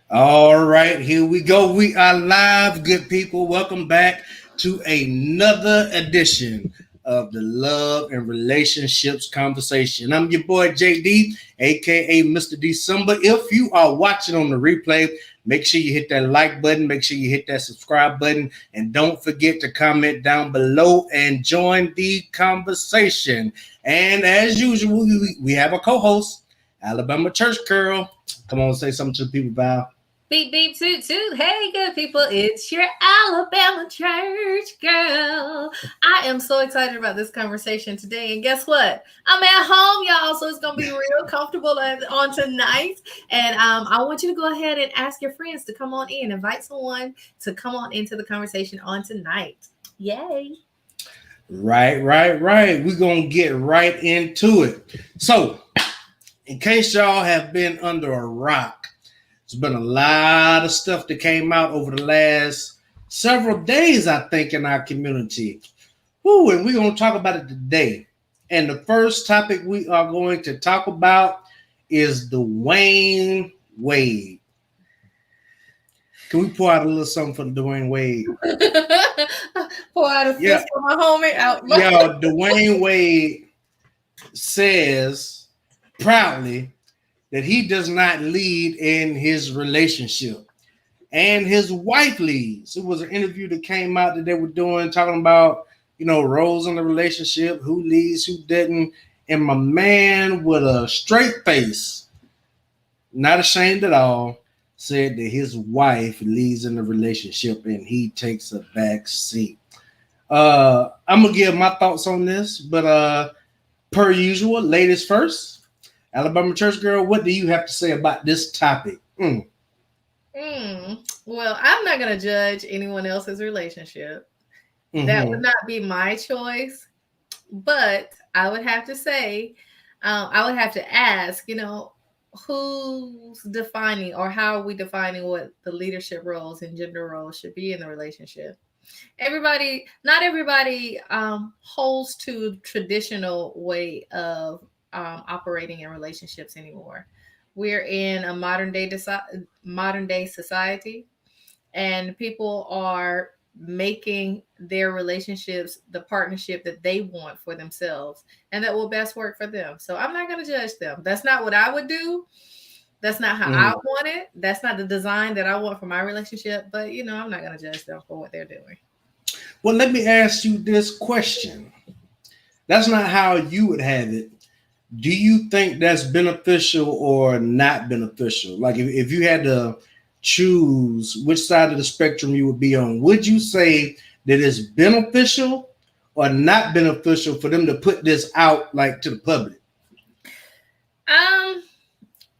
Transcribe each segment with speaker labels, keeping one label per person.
Speaker 1: All right, here we go. We are live, good people. Welcome back to another edition of the Love and Relationships Conversation. I'm your boy JD, aka Mr. December. If you are watching on the replay, make sure you hit that like button, make sure you hit that subscribe button, and don't forget to comment down below and join the conversation. And as usual, we have a co-host, Alabama Church Girl. Come on, say something to the people, Val.
Speaker 2: Beep, beep, toot, toot. Hey, good people. It's your Alabama church girl. I am so excited about this conversation today. And guess what? I'm at home, y'all. So it's going to be real comfortable on tonight. And I want you to go ahead and ask your friends to come on in. Invite someone to come on into the conversation on tonight. Yay.
Speaker 1: Right. We're going to get right into it. So, in case y'all have been under a rock, there's been a lot of stuff that came out over the last several days, I think, in our community. Woo, and we're going to talk about it today. And the first topic we are going to talk about is Dwayne Wade. Can we pour out a little something for Dwayne Wade?
Speaker 2: Pour out a fist for my homie.
Speaker 1: Yeah, Dwayne Wade says proudly that he does not lead in his relationship. And his wife leads. It was an interview that came out that they were doing, talking about, roles in the relationship, who leads, who didn't. And my man, with a straight face, not ashamed at all, said that his wife leads in the relationship and he takes a back seat. I'm going to give my thoughts on this, but per usual, ladies first. Alabama Church Girl, what do you have to say about this topic?
Speaker 2: Well, I'm not going to judge anyone else's relationship. Mm-hmm. That would not be my choice. But I would have to say, I would have to ask, who's defining or how are we defining what the leadership roles and gender roles should be in the relationship? Not everybody holds to traditional way of operating in relationships anymore. We're in a modern day society, and people are making their relationships the partnership that they want for themselves and that will best work for them. So I'm not going to judge them. That's not what I would do. That's not how I want it. That's not the design that I want for my relationship. But, I'm not going to judge them for what they're doing.
Speaker 1: Well, let me ask you this question. That's not how you would have it. Do you think that's beneficial or not beneficial? Like if you had to choose which side of the spectrum you would be on, would you say that it's beneficial or not beneficial for them to put this out like to the public?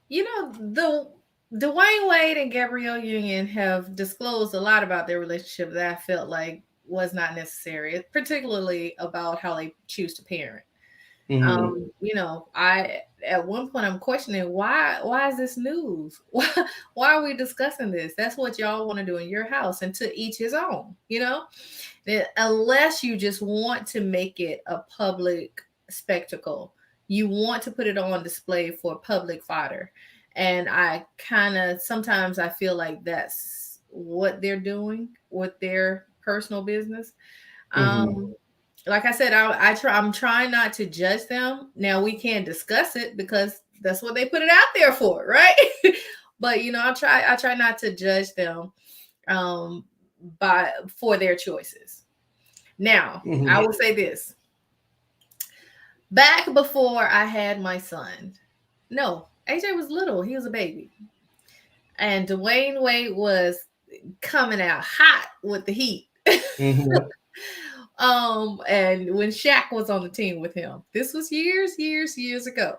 Speaker 2: The Dwayne Wade and Gabrielle Union have disclosed a lot about their relationship that I felt like was not necessary, particularly about how they choose to parent. Mm-hmm. I at one point I'm questioning why is this news? Why are we discussing this? That's what y'all want to do in your house, and to each his own, unless you just want to make it a public spectacle, you want to put it on display for public fodder. And I sometimes I feel like that's what they're doing with their personal business. Like I said, I'm trying not to judge them. Now we can't discuss it because that's what they put it out there for, right? But I try not to judge them for their choices. Now, I will say this. Back before I had my son, no, AJ was little. He was a baby. And Dwayne Wade was coming out hot with the heat. And when Shaq was on the team with him, this was years ago.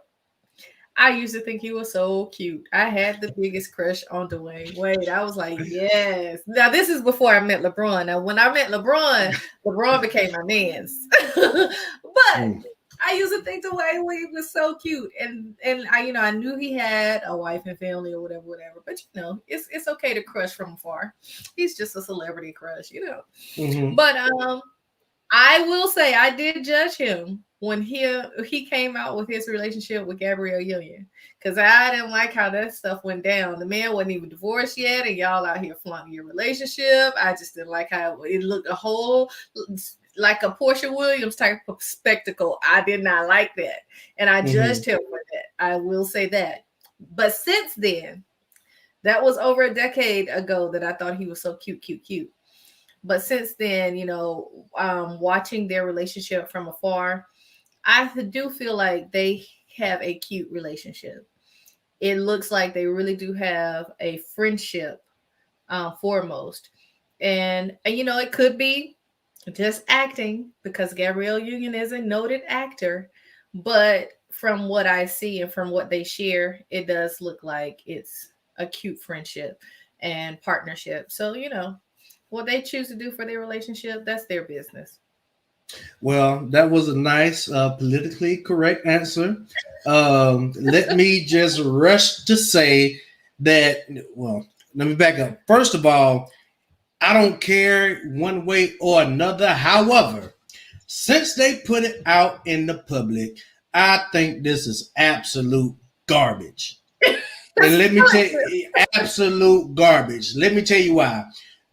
Speaker 2: I used to think he was so cute. I had the biggest crush on Dwayne Wade. I was like, yes. Now, this is before I met LeBron. Now, when I met LeBron became my man's. But I used to think Dwayne Wade was so cute. And I knew he had a wife and family or whatever. But, it's okay to crush from afar. He's just a celebrity crush, But, I will say I did judge him when he came out with his relationship with Gabrielle Union, because I didn't like how that stuff went down. The man wasn't even divorced yet, and y'all out here flaunting your relationship. I just didn't like how it looked a whole like a Portia Williams type of spectacle. I did not like that, and I judged him for that. I will say that. But since then, that was over a decade ago that I thought he was so cute, cute, cute. But since then, watching their relationship from afar, I do feel like they have a cute relationship. It looks like they really do have a friendship, foremost. And it could be just acting because Gabrielle Union is a noted actor. But from what I see and from what they share, it does look like it's a cute friendship and partnership. So, what they choose to do for their relationship, that's their business.
Speaker 1: Well, that was a nice politically correct answer. Let me just rush to say that, well, let me back up. First of all, I don't care one way or another. However, since they put it out in the public, I think this is absolute garbage. And let me tell you, absolute garbage. Let me tell you why.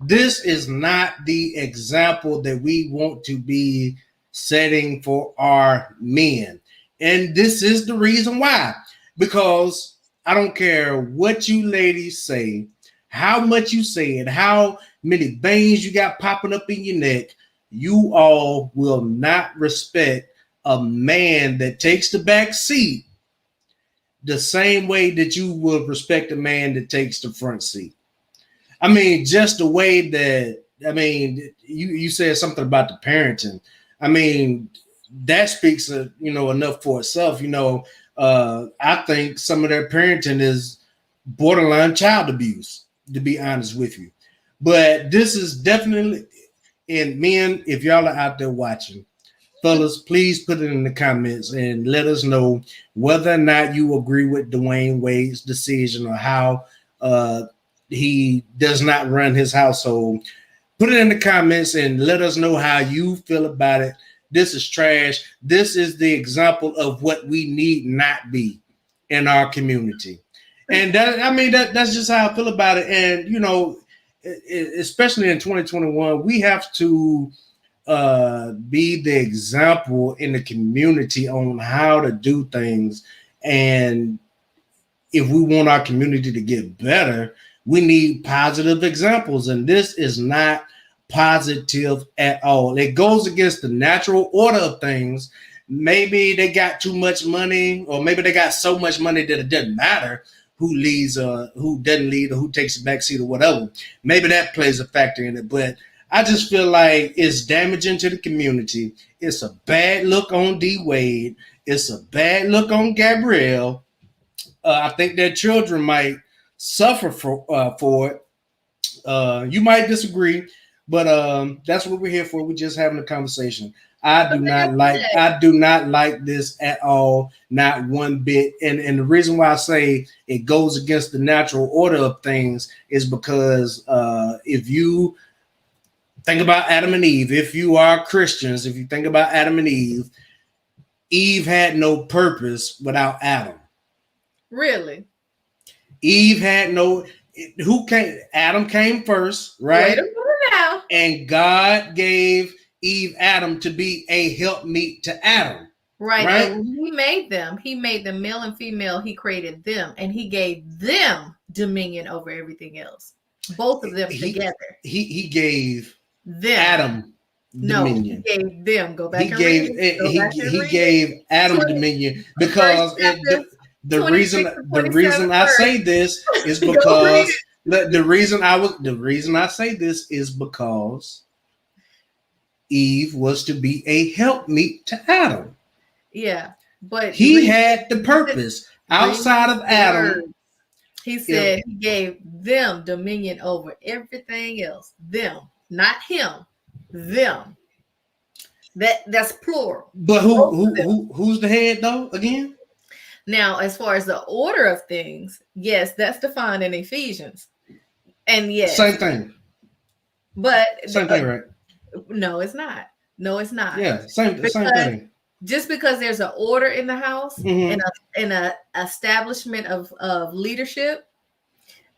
Speaker 1: This is not the example that we want to be setting for our men. And this is the reason why. Because I don't care what you ladies say, how much you say it, how many veins you got popping up in your neck, you all will not respect a man that takes the back seat the same way that you will respect a man that takes the front seat. I mean, just the way that, you said something about the parenting. I mean, that speaks, enough for itself. I think some of their parenting is borderline child abuse, to be honest with you. But this is definitely, and men, if y'all are out there watching, fellas, please put it in the comments and let us know whether or not you agree with Dwayne Wade's decision or how he does not run his household. Put it in the comments and let us know how you feel about it. This is trash. This is the example of what we need not be in our community. And that's just how I feel about it. And, especially in 2021, we have to be the example in the community on how to do things. And if we want our community to get better, we need positive examples, and this is not positive at all. It goes against the natural order of things. Maybe they got too much money, or maybe they got so much money that it doesn't matter who leads or who doesn't lead or who takes the back seat or whatever. Maybe that plays a factor in it, but I just feel like it's damaging to the community. It's a bad look on D Wade. It's a bad look on Gabrielle. I think their children might suffer for it. You might disagree, but that's what we're here for. We're just having a conversation. I do not like this at all, not one bit. And the reason why I say it goes against the natural order of things is because if you think about Adam and Eve, if you are Christians, if you think about Adam and Eve had no purpose without Adam.
Speaker 2: Really?
Speaker 1: Eve had no, who came? Adam came first, right?
Speaker 2: Wait a minute now.
Speaker 1: And God gave Eve Adam to be a helpmeet to Adam.
Speaker 2: Right. And he made them male and female. He created them and he gave them dominion over everything else. Both of them together.
Speaker 1: He gave
Speaker 2: them
Speaker 1: Adam dominion.
Speaker 2: He gave them. Go back
Speaker 1: he
Speaker 2: and
Speaker 1: gave
Speaker 2: read it.
Speaker 1: he gave Adam dominion because the reason I say this is because the reason I say this is because Eve was to be a helpmeet to Adam.
Speaker 2: Yeah, but
Speaker 1: he had the purpose outside of Adam.
Speaker 2: He said he gave them dominion over everything else. Them, not him. Them. That's plural.
Speaker 1: But who's the head though? Again.
Speaker 2: Now, as far as the order of things, yes, that's defined in Ephesians. And yes.
Speaker 1: Same thing.
Speaker 2: But
Speaker 1: same thing, right?
Speaker 2: No, it's not. No, it's not.
Speaker 1: Yeah, same
Speaker 2: Because
Speaker 1: thing.
Speaker 2: just because there's an order in the house
Speaker 1: Mhm.
Speaker 2: and a establishment of leadership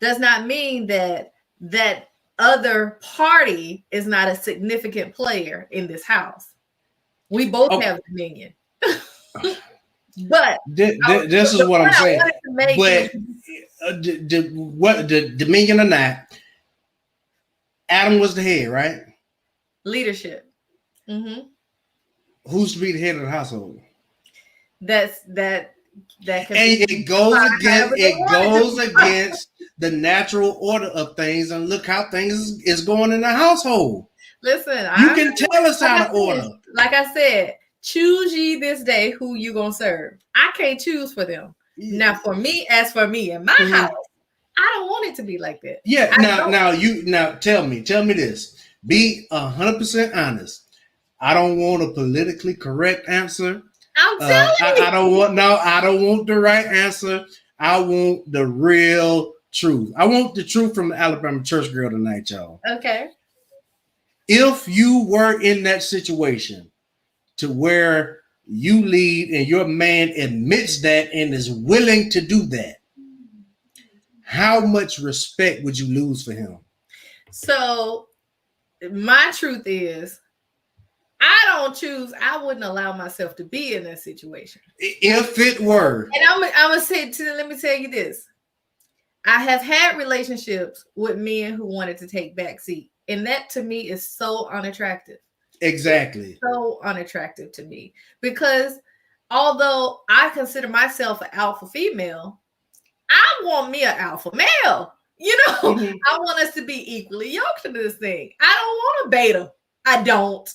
Speaker 2: does not mean that that other party is not a significant player in this house. We both
Speaker 1: Oh,
Speaker 2: have dominion. But
Speaker 1: this is
Speaker 2: the
Speaker 1: what I'm
Speaker 2: point I
Speaker 1: saying.
Speaker 2: wanted to make
Speaker 1: But
Speaker 2: is
Speaker 1: what the dominion or not, Adam was the head, right?
Speaker 2: leadership. Mm-hmm.
Speaker 1: Who's to be the head of the household?
Speaker 2: That can
Speaker 1: And
Speaker 2: be defined however they
Speaker 1: it
Speaker 2: want it to
Speaker 1: goes
Speaker 2: be.
Speaker 1: against the natural order of things, and look how things is going in the household.
Speaker 2: Listen,
Speaker 1: You can tell us out of order.
Speaker 2: Like I said, choose ye this day who you gonna serve. I can't choose for them. Now, for me, as for me in my house, I don't want it to be like that.
Speaker 1: Yeah. Now tell me this. Be 100% honest. I don't want a politically correct answer.
Speaker 2: I'm telling you.
Speaker 1: I don't want the right answer. I want the real truth. I want the truth from the Alabama church girl tonight, y'all.
Speaker 2: Okay.
Speaker 1: If you were in that situation to where you lead and your man admits that and is willing to do that, how much respect would you lose for him? So
Speaker 2: my truth is, I don't choose. I wouldn't allow myself to be in that situation.
Speaker 1: If it were.
Speaker 2: And I'm gonna say, let me tell you this. I have had relationships with men who wanted to take backseat. And that to me is so unattractive.
Speaker 1: Exactly.
Speaker 2: It's so unattractive to me. Because although I consider myself an alpha female, I want me an alpha male. You know, I want us to be equally yoked to this thing. I don't want a beta. I don't.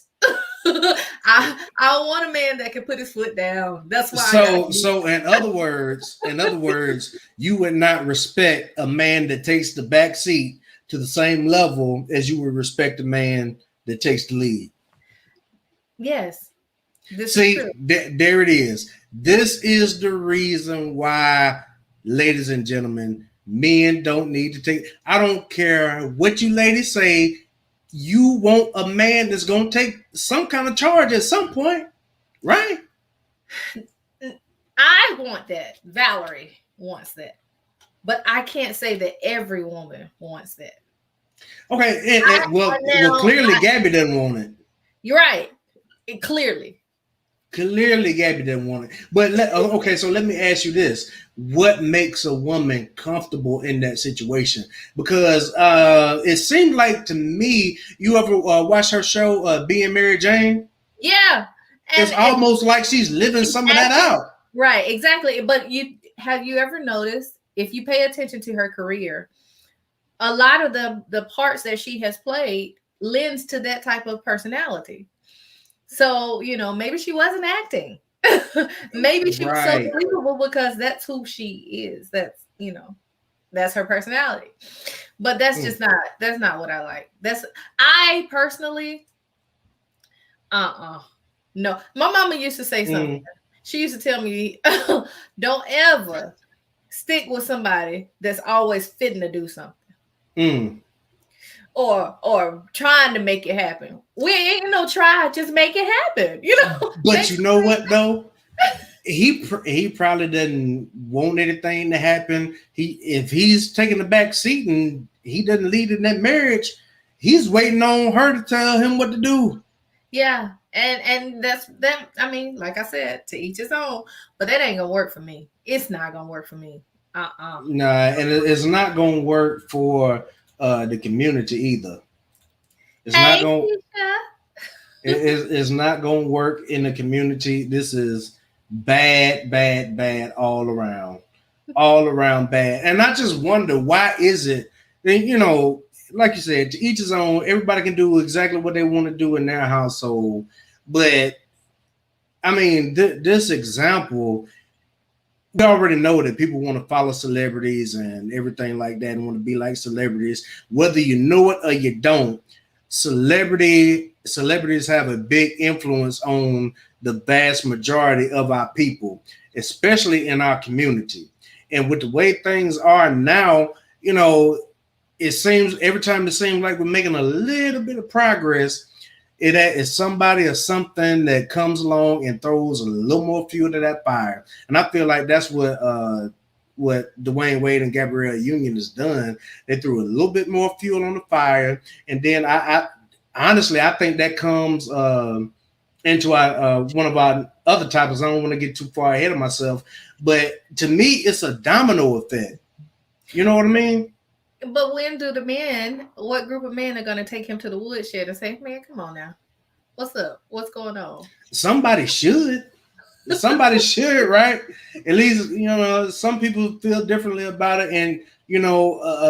Speaker 2: I want a man that can put his foot down. That's why.
Speaker 1: So in other words, you would not respect a man that takes the back seat to the same level as you would respect a man that takes the lead.
Speaker 2: Yes.
Speaker 1: There it is. This is the reason why, ladies and gentlemen, men don't need to take. I don't care what you ladies say. You want a man that's going to take some kind of charge at some point, right?
Speaker 2: I want that. Valerie wants that. But I can't say that every woman wants that.
Speaker 1: Okay. Well, clearly Gabby doesn't want it.
Speaker 2: You're right. Clearly,
Speaker 1: Gabby doesn't want it. But okay, so let me ask you this: what makes a woman comfortable in that situation? Because it seemed like to me, you ever watch her show, Being Mary Jane?
Speaker 2: Yeah,
Speaker 1: it's almost like she's living some of that out.
Speaker 2: Right, exactly. But have you ever noticed, if you pay attention to her career, a lot of the parts that she has played lends to that type of personality. So, maybe she wasn't acting. Maybe she was so believable because that's who she is. That's, that's her personality. But that's just not what I like. I personally, no. My mama used to say something. She used to tell me, don't ever stick with somebody that's always fitting to do something. Or trying to make it happen. We ain't no try, just make it happen,
Speaker 1: But you know what though? He probably doesn't want anything to happen. If he's taking the back seat and he doesn't lead in that marriage, he's waiting on her to tell him what to do.
Speaker 2: Yeah, and that's that. I mean, like I said, to each his own. But that ain't gonna work for me. It's not gonna work for me.
Speaker 1: Nah, and it's not gonna work for the community either. It's not going. It's not going to work in the community. This is bad all around bad. And I just wonder, why is it? And like you said, to each his own. Everybody can do exactly what they want to do in their household. But I mean, this example. We already know that people want to follow celebrities and everything like that and want to be like celebrities. Whether you know it or you don't, celebrities have a big influence on the vast majority of our people, especially in our community. And with the way things are now, it seems every time it seems like we're making a little bit of progress, it is somebody or something that comes along and throws a little more fuel to that fire. And I feel like that's what Dwayne Wade and Gabrielle Union has done. They threw a little bit more fuel on the fire, and then I honestly I think that comes into our one of our other topics. I don't want to get too far ahead of myself, but to me, it's a domino effect. You know what I mean?
Speaker 2: But when do what group of men are going to take him to the woodshed and say, man, come on now. What's up? What's going on?
Speaker 1: Somebody should. Somebody should, right? At least, some people feel differently about it. And,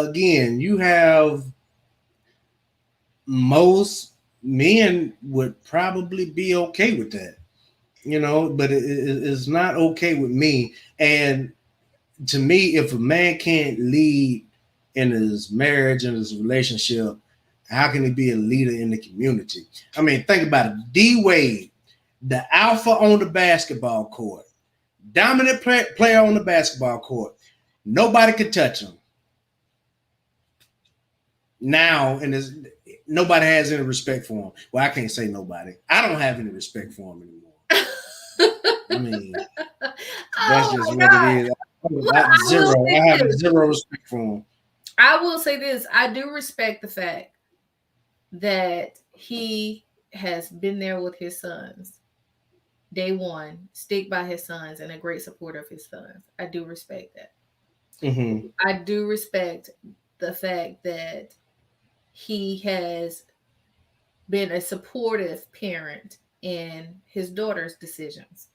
Speaker 1: again, you have most men would probably be okay with that, but it's not okay with me. And to me, if a man can't lead in his marriage and his relationship, how can he be a leader in the community? I mean, think about it. D Wade, the alpha on the basketball court, dominant player on the basketball court. Nobody could touch him. Now, and nobody has any respect for him. Well, I can't say nobody. I don't have any respect for him anymore. I mean, that's just what it is. I have zero respect for him.
Speaker 2: I will say this. I do respect the fact that he has been there with his sons. Day one, stick by his sons and a great supporter of his sons. I do respect that.
Speaker 1: Mm-hmm.
Speaker 2: I do respect the fact that he has been a supportive parent in his daughter's decisions.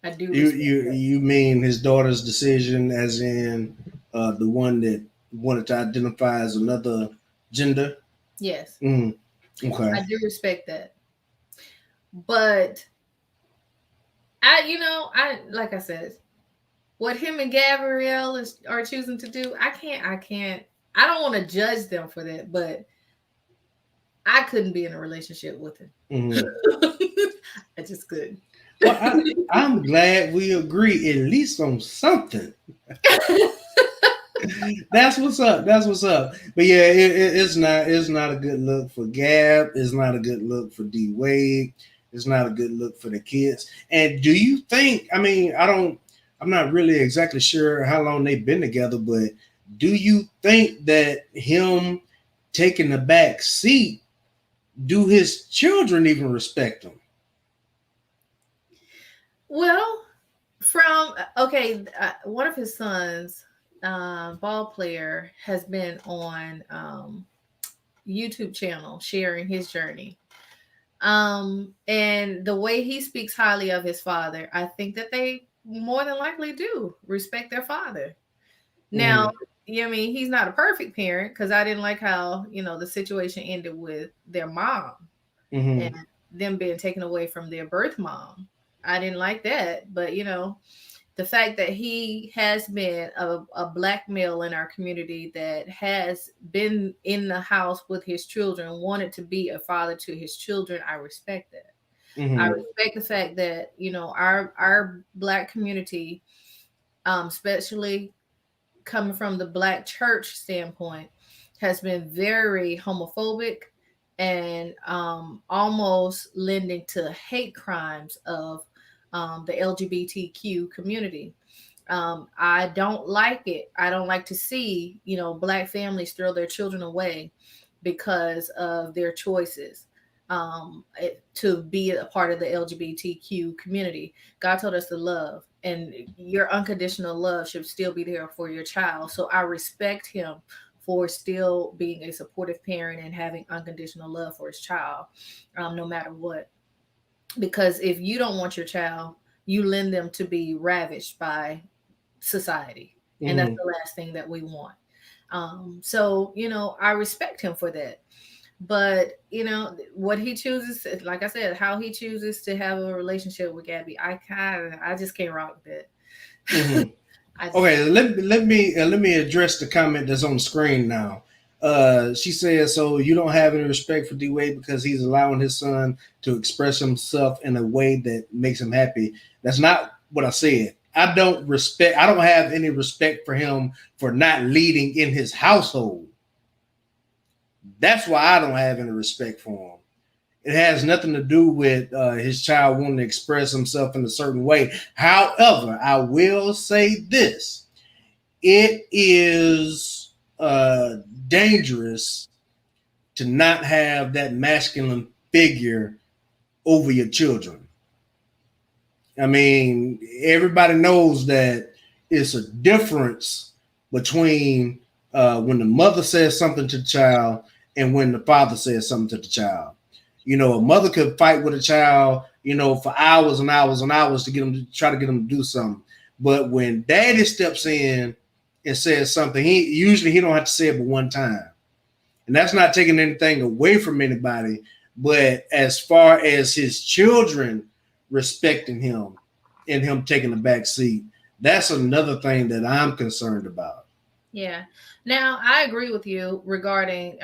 Speaker 2: I do.
Speaker 1: You mean his daughter's decision, as in the one that wanted to identify as another gender?
Speaker 2: Yes.
Speaker 1: Okay.
Speaker 2: I do respect that, but I like I said, what him and Gabrielle are choosing to do, I can't. I don't want to judge them for that, but I couldn't be in a relationship with him. Mm-hmm. I just couldn't.
Speaker 1: Well, I'm glad we agree at least on something. That's what's up. But yeah, it's not a good look for Gab. It's not a good look for D Wade. It's not a good look for the kids. And do you think? I mean, I'm not really exactly sure how long they've been together, but do you think that him taking the back seat, do his children even respect him?
Speaker 2: Well, one of his sons, ball player, has been on YouTube channel sharing his journey. And the way he speaks highly of his father, I think that they more than likely do respect their father. Now, I mean, he's not a perfect parent, because I didn't like how, the situation ended with their mom and them being taken away from their birth mom. I didn't like that. But, the fact that he has been a Black male in our community that has been in the house with his children, wanted to be a father to his children, I respect that. I respect the fact that, our Black community, especially coming from the Black church standpoint, has been very homophobic and almost lending to hate crimes of the LGBTQ community. I don't like it. I don't like to see, Black families throw their children away because of their choices to be a part of the LGBTQ community. God told us to love, and your unconditional love should still be there for your child. So I respect him for still being a supportive parent and having unconditional love for his child, no matter what. Because if you don't want your child, you lend them to be ravished by society. And that's the last thing that we want. So, I respect him for that. But, what he chooses, like I said, how he chooses to have a relationship with Gabby, I just can't rock with it.
Speaker 1: Okay, let me address the comment that's on the screen now. She says, so you don't have any respect for D Wade because he's allowing his son to express himself in a way that makes him happy. That's not what I said. I don't have any respect for him for not leading in his household. That's why I don't have any respect for him. It has nothing to do with his child wanting to express himself in a certain way. However, I will say this: it is dangerous to not have that masculine figure over your children. I mean, everybody knows that it's a difference between when the mother says something to the child and when the father says something to the child. You know, a mother could fight with a child, you know, for hours and hours and hours to get them to try to get them to do something. But when daddy steps in and says something, he don't have to say it but one time. And that's not taking anything away from anybody, but as far as his children respecting him and him taking the back seat, that's another thing that I'm concerned about.
Speaker 2: Yeah. Now, I agree with you regarding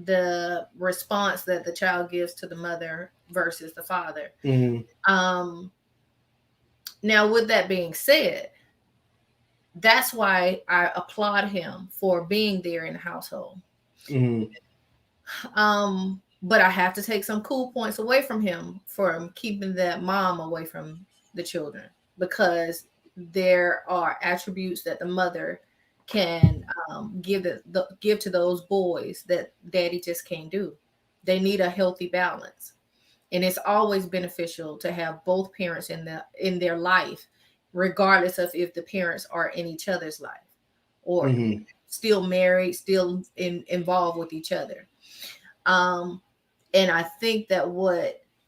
Speaker 2: the response that the child gives to the mother versus the father.
Speaker 1: Mm-hmm.
Speaker 2: Now, with that being said, that's why I applaud him for being there in the household.
Speaker 1: Mm-hmm.
Speaker 2: But I have to take some cool points away from him from keeping that mom away from the children, because there are attributes that the mother can give to those boys that daddy just can't do. They need a healthy balance, and it's always beneficial to have both parents in their life, regardless of if the parents are in each other's life or
Speaker 1: Mm-hmm.
Speaker 2: still married, still involved with each other. And I think that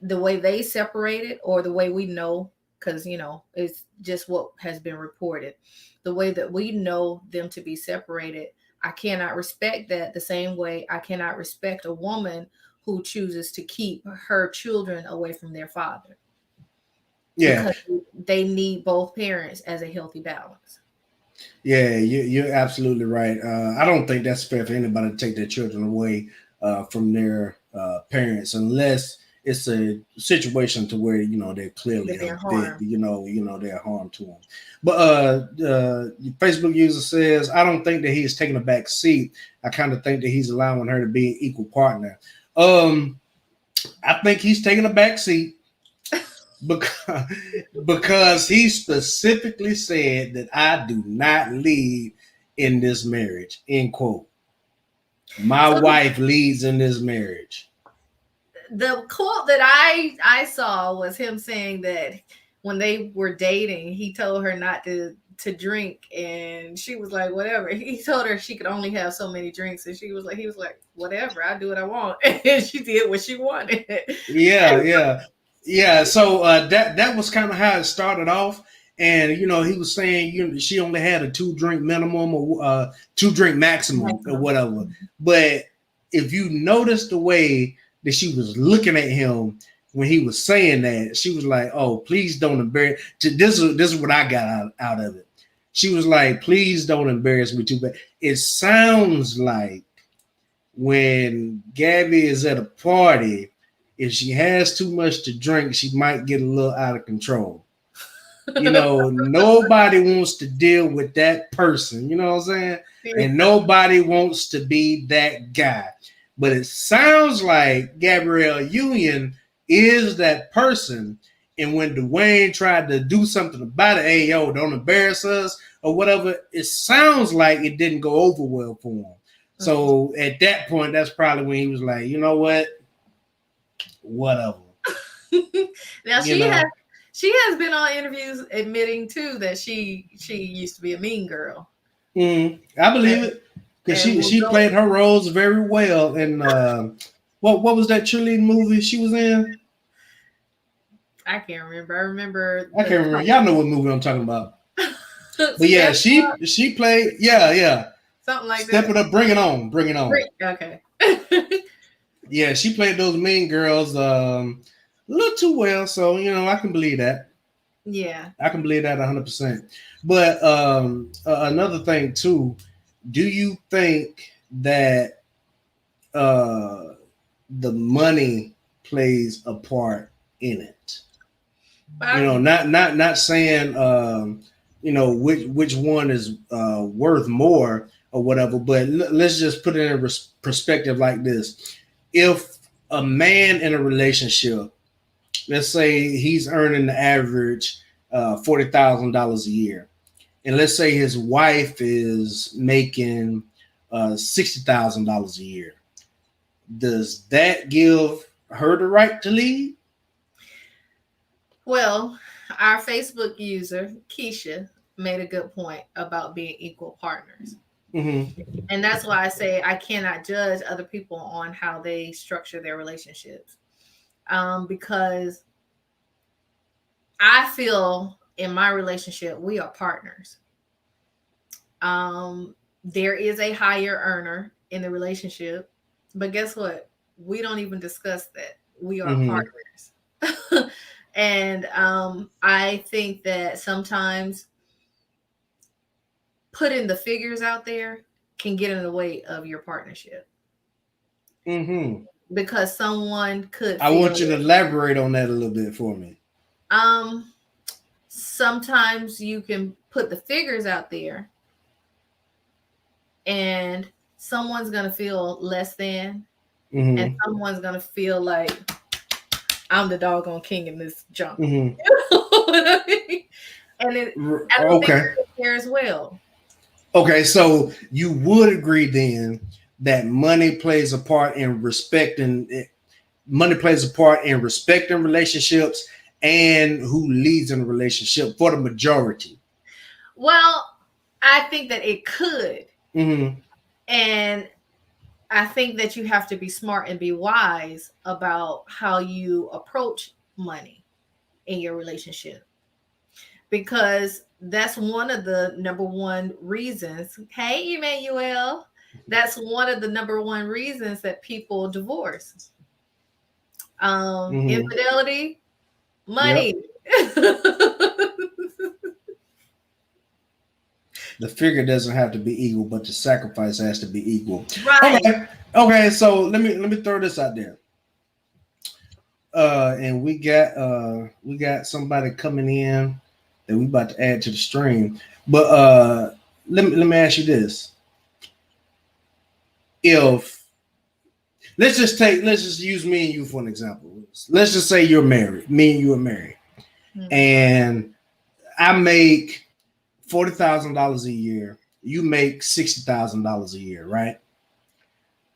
Speaker 2: the way they separated, or the way we know, because it's just what has been reported, the way that we know them to be separated, I cannot respect that the same way I cannot respect a woman who chooses to keep her children away from their father.
Speaker 1: Yeah.
Speaker 2: Because they need both parents as a healthy balance.
Speaker 1: Yeah, you're absolutely right. I don't think that's fair for anybody to take their children away from their parents, unless it's a situation to where they're clearly they're harm to them. But Facebook user says, I don't think that he's taking a back seat. I kind of think that he's allowing her to be an equal partner. I think he's taking a back seat because he specifically said that I do not lead in this marriage, end quote. My wife leads in this marriage.
Speaker 2: The quote that I saw was him saying that when they were dating, he told her not to drink, and she was like, whatever. He told her she could only have so many drinks, and he was like, whatever, I do what I want. And she did what she wanted.
Speaker 1: Yeah. So that was kind of how it started off. And he was saying she only had a 2-drink minimum or 2-drink maximum or whatever. But if you notice the way that she was looking at him when he was saying that, she was like, "Oh, please don't embarrass." This is what I got out of it. She was like, "Please don't embarrass me too bad." It sounds like when Gabby is at a party, if she has too much to drink, she might get a little out of control. Nobody wants to deal with that person. You know what I'm saying? And nobody wants to be that guy. But it sounds like Gabrielle Union is that person. And when Dwayne tried to do something about it, hey, yo, don't embarrass us or whatever, it sounds like it didn't go over well for him. So at that point, that's probably when he was like, you know what? Whatever.
Speaker 2: Now she has been on interviews admitting too that she used to be a mean girl.
Speaker 1: I believe it, because she played her roles very well. And what was that cheerleading movie she was in?
Speaker 2: I can't remember.
Speaker 1: I can't remember. Y'all know what movie I'm talking about. But yeah, she played. Yeah.
Speaker 2: Something like
Speaker 1: Step
Speaker 2: that.
Speaker 1: It Up, Bring It On.
Speaker 2: Okay.
Speaker 1: Yeah, she played those mean girls a little too well, so I can believe that.
Speaker 2: Yeah,
Speaker 1: I can believe that 100%. But another thing too, do you think that the money plays a part in it? Not saying which one is worth more or whatever, but let's just put it in perspective like this. If a man in a relationship, let's say he's earning the average $40,000 a year, and let's say his wife is making $60,000 a year. Does that give her the right to lead?
Speaker 2: Well, our Facebook user, Keisha, made a good point about being equal partners.
Speaker 1: Mm-hmm.
Speaker 2: And that's why I say I cannot judge other people on how they structure their relationships. Because I feel in my relationship, we are partners. There is a higher earner in the relationship, but guess what? We don't even discuss that. We are partners. And I think that sometimes putting the figures out there can get in the way of your partnership.
Speaker 1: Mm-hmm.
Speaker 2: Because someone could.
Speaker 1: I want you to elaborate on that a little bit for me.
Speaker 2: Sometimes you can put the figures out there and someone's going to feel less than, and someone's going to feel like I'm the doggone king in this junk. Mm-hmm. You know what I mean? And I don't think it's there as well.
Speaker 1: Okay, so you would agree then that money plays a part in respecting relationships and who leads in a relationship for the majority?
Speaker 2: Well, I think that it could.
Speaker 1: Mm-hmm.
Speaker 2: And I think that you have to be smart and be wise about how you approach money in your relationship. Because that's one of the number one reasons. Hey, Emmanuel. That's one of the number one reasons that people divorce. Infidelity, money.
Speaker 1: Yep. The figure doesn't have to be equal, but the sacrifice has to be equal.
Speaker 2: Right.
Speaker 1: Okay. So let me throw this out there. And we got somebody coming in that we about to add to the stream. But let me ask you this. If let's just use me and you for an example. Let's just say you're married. Me and you are married. Mm-hmm. And I make $40,000 a year. You make $60,000 a year, right?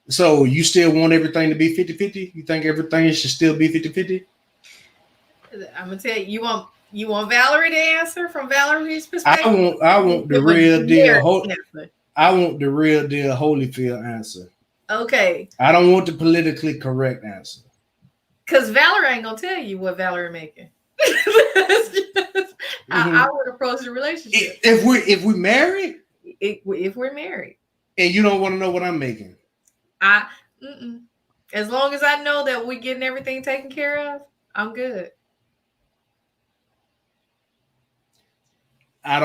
Speaker 1: So you still want everything to be 50-50? You think everything should still be 50-50?
Speaker 2: I'm gonna tell you, you want Valerie to answer from Valerie's perspective?
Speaker 1: I want the real deal. I want the real deal Holyfield answer.
Speaker 2: Okay.
Speaker 1: I don't want the politically correct answer.
Speaker 2: Because Valerie ain't gonna tell you what Valerie making. I would approach the relationship.
Speaker 1: If we married?
Speaker 2: If we're married.
Speaker 1: And you don't want to know what I'm making?
Speaker 2: As long as I know that we're getting everything taken care of, I'm good.
Speaker 1: I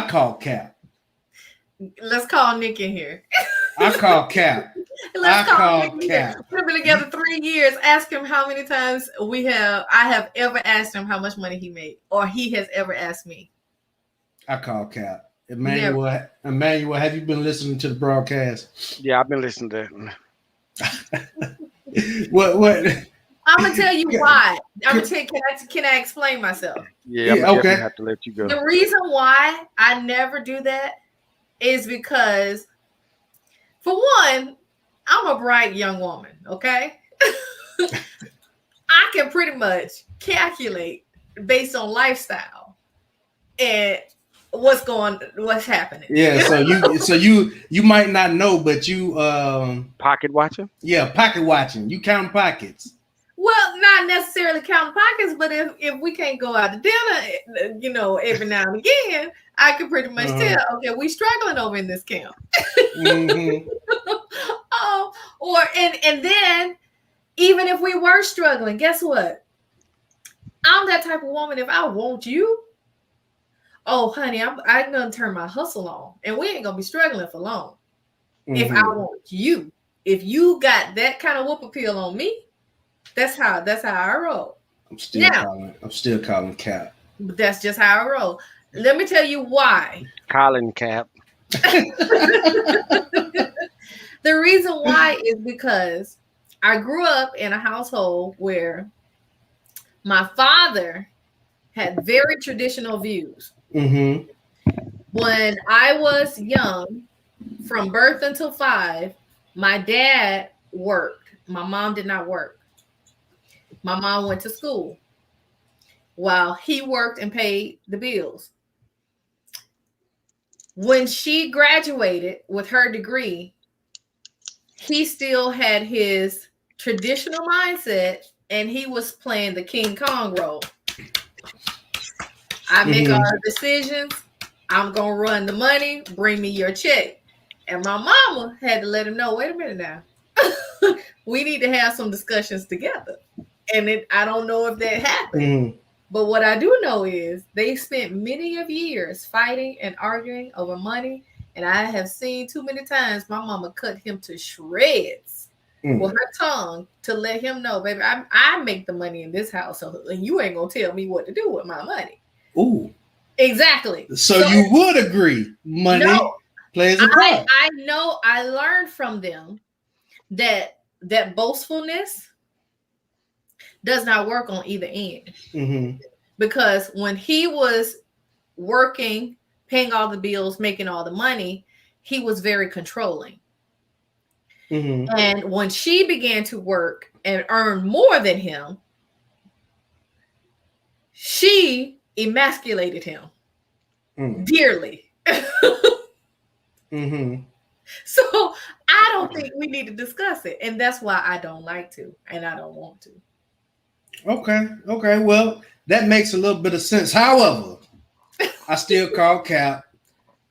Speaker 1: call Cap.
Speaker 2: Let's call Nick in here.
Speaker 1: I call Cap.
Speaker 2: Let's call Cap. We've been together 3 years. Ask him how many times I have ever asked him how much money he made, or he has ever asked me.
Speaker 1: I call Cap. Emmanuel, have you been listening to the broadcast?
Speaker 3: Yeah, I've been listening to
Speaker 1: it. What?
Speaker 2: I'm gonna tell you why. I'm gonna tell you. Can I explain myself?
Speaker 3: Yeah, I'm okay. Have to let you go.
Speaker 2: The reason why I never do that is because, for one, I'm a bright young woman. Okay, I can pretty much calculate based on lifestyle and what's happening.
Speaker 1: Yeah, so you might not know, but you
Speaker 3: pocket watching.
Speaker 1: Yeah, pocket watching. You count pockets.
Speaker 2: Well, not necessarily counting pockets, but if we can't go out to dinner, every now and again, I can pretty much tell, okay, we struggling over in this camp. Mm-hmm. And then even if we were struggling, guess what? I'm that type of woman. If I want you, oh honey, I'm gonna turn my hustle on, and we ain't gonna be struggling for long. Mm-hmm. If I want you, if you got that kind of whoop appeal on me. That's how I roll.
Speaker 1: I'm still calling Cap.
Speaker 2: But that's just how I roll. Let me tell you why.
Speaker 3: Calling Cap.
Speaker 2: The reason why is because I grew up in a household where my father had very traditional views.
Speaker 1: Mm-hmm.
Speaker 2: When I was young, from birth until 5, my dad worked. My mom did not work. My mom went to school while he worked and paid the bills. When she graduated with her degree, he still had his traditional mindset and he was playing the King Kong role. I make all the decisions. I'm going to run the money. Bring me your check. And my mama had to let him know, wait a minute now. We need to have some discussions together. And I don't know if that happened.
Speaker 1: Mm-hmm.
Speaker 2: But what I do know is they spent many of years fighting and arguing over money. And I have seen too many times my mama cut him to shreds with her tongue to let him know, baby, I make the money in this house, and you ain't going to tell me what to do with my money.
Speaker 1: Ooh.
Speaker 2: Exactly.
Speaker 1: So you would agree money plays a part.
Speaker 2: I know I learned from them that boastfulness does not work on either end.
Speaker 1: Mm-hmm.
Speaker 2: Because when he was working, paying all the bills, making all the money, he was very controlling.
Speaker 1: Mm-hmm.
Speaker 2: And when she began to work and earn more than him, she emasculated him dearly.
Speaker 1: Mm-hmm.
Speaker 2: So I don't think we need to discuss it. And that's why I don't like to, and I don't want to.
Speaker 1: Okay. Well, that makes a little bit of sense. However, I still call cap.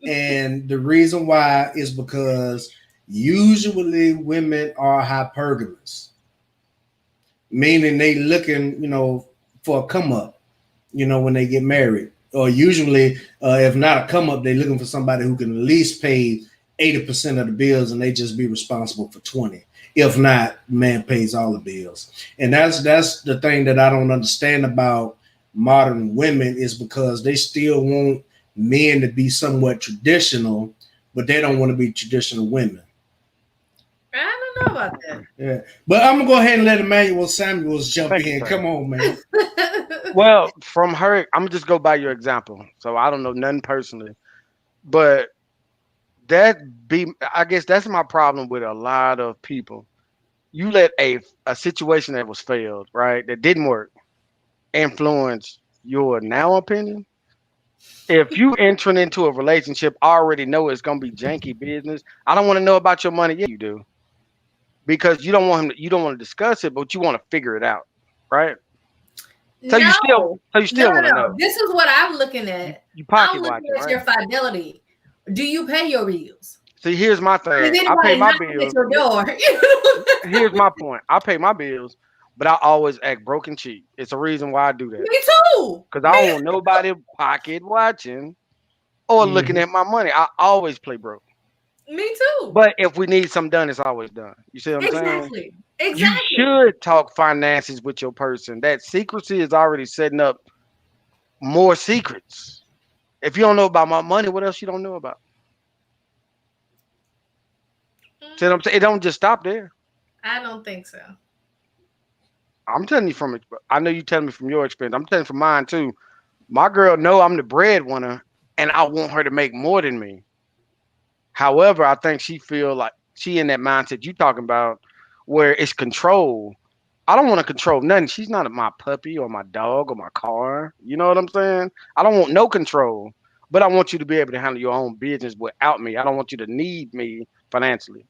Speaker 1: And the reason why is because usually women are hypergamous, meaning they looking, for a come up, when they get married. Or usually, if not a come up, they're looking for somebody who can at least pay 80% of the bills and they just be responsible for 20. If not, man pays all the bills. And that's the thing that I don't understand about modern women, is because they still want men to be somewhat traditional, but they don't want to be traditional women.
Speaker 2: I don't know about that.
Speaker 1: Yeah. But I'm going to go ahead and let Emmanuel Samuels jump in. Come on, man.
Speaker 3: Well, from her, I'm going to just go by your example. So I don't know nothing personally. But I guess that's my problem with a lot of people. You let a situation that was failed, right, that didn't work, influence your now opinion. If you entering into a relationship, I already know it's gonna be janky business. I don't want to know about your money. Yeah, you do, because you don't want to discuss it, but you want to figure it out, right? So you still want to know.
Speaker 2: This is what I'm looking at.
Speaker 3: You pocket
Speaker 2: I'm looking
Speaker 3: watching,
Speaker 2: at
Speaker 3: right?
Speaker 2: your fidelity. Do you pay your bills?
Speaker 3: See, here's my thing. I pay my bills.
Speaker 2: At your door?
Speaker 3: Here's my point. I pay my bills, but I always act broke and cheap. It's a reason why I do that.
Speaker 2: Me too.
Speaker 3: Because I don't want nobody pocket watching or looking at my money. I always play broke.
Speaker 2: Me too.
Speaker 3: But if we need something done, it's always done. You see what I'm saying?
Speaker 2: Exactly.
Speaker 3: You should talk finances with your person. That secrecy is already setting up more secrets. If you don't know about my money, what else you don't know about? See what I'm saying? It don't just stop there.
Speaker 2: I don't think so.
Speaker 3: I'm telling you from it. I know you telling me from your experience. I'm telling you from mine too. My girl know I'm the breadwinner, and I want her to make more than me. However, I think she feel like she in that mindset you talking about, where it's control. I don't want to control nothing. She's not my puppy or my dog or my car. You know what I'm saying? I don't want no control, but I want you to be able to handle your own business without me. I don't want you to need me financially,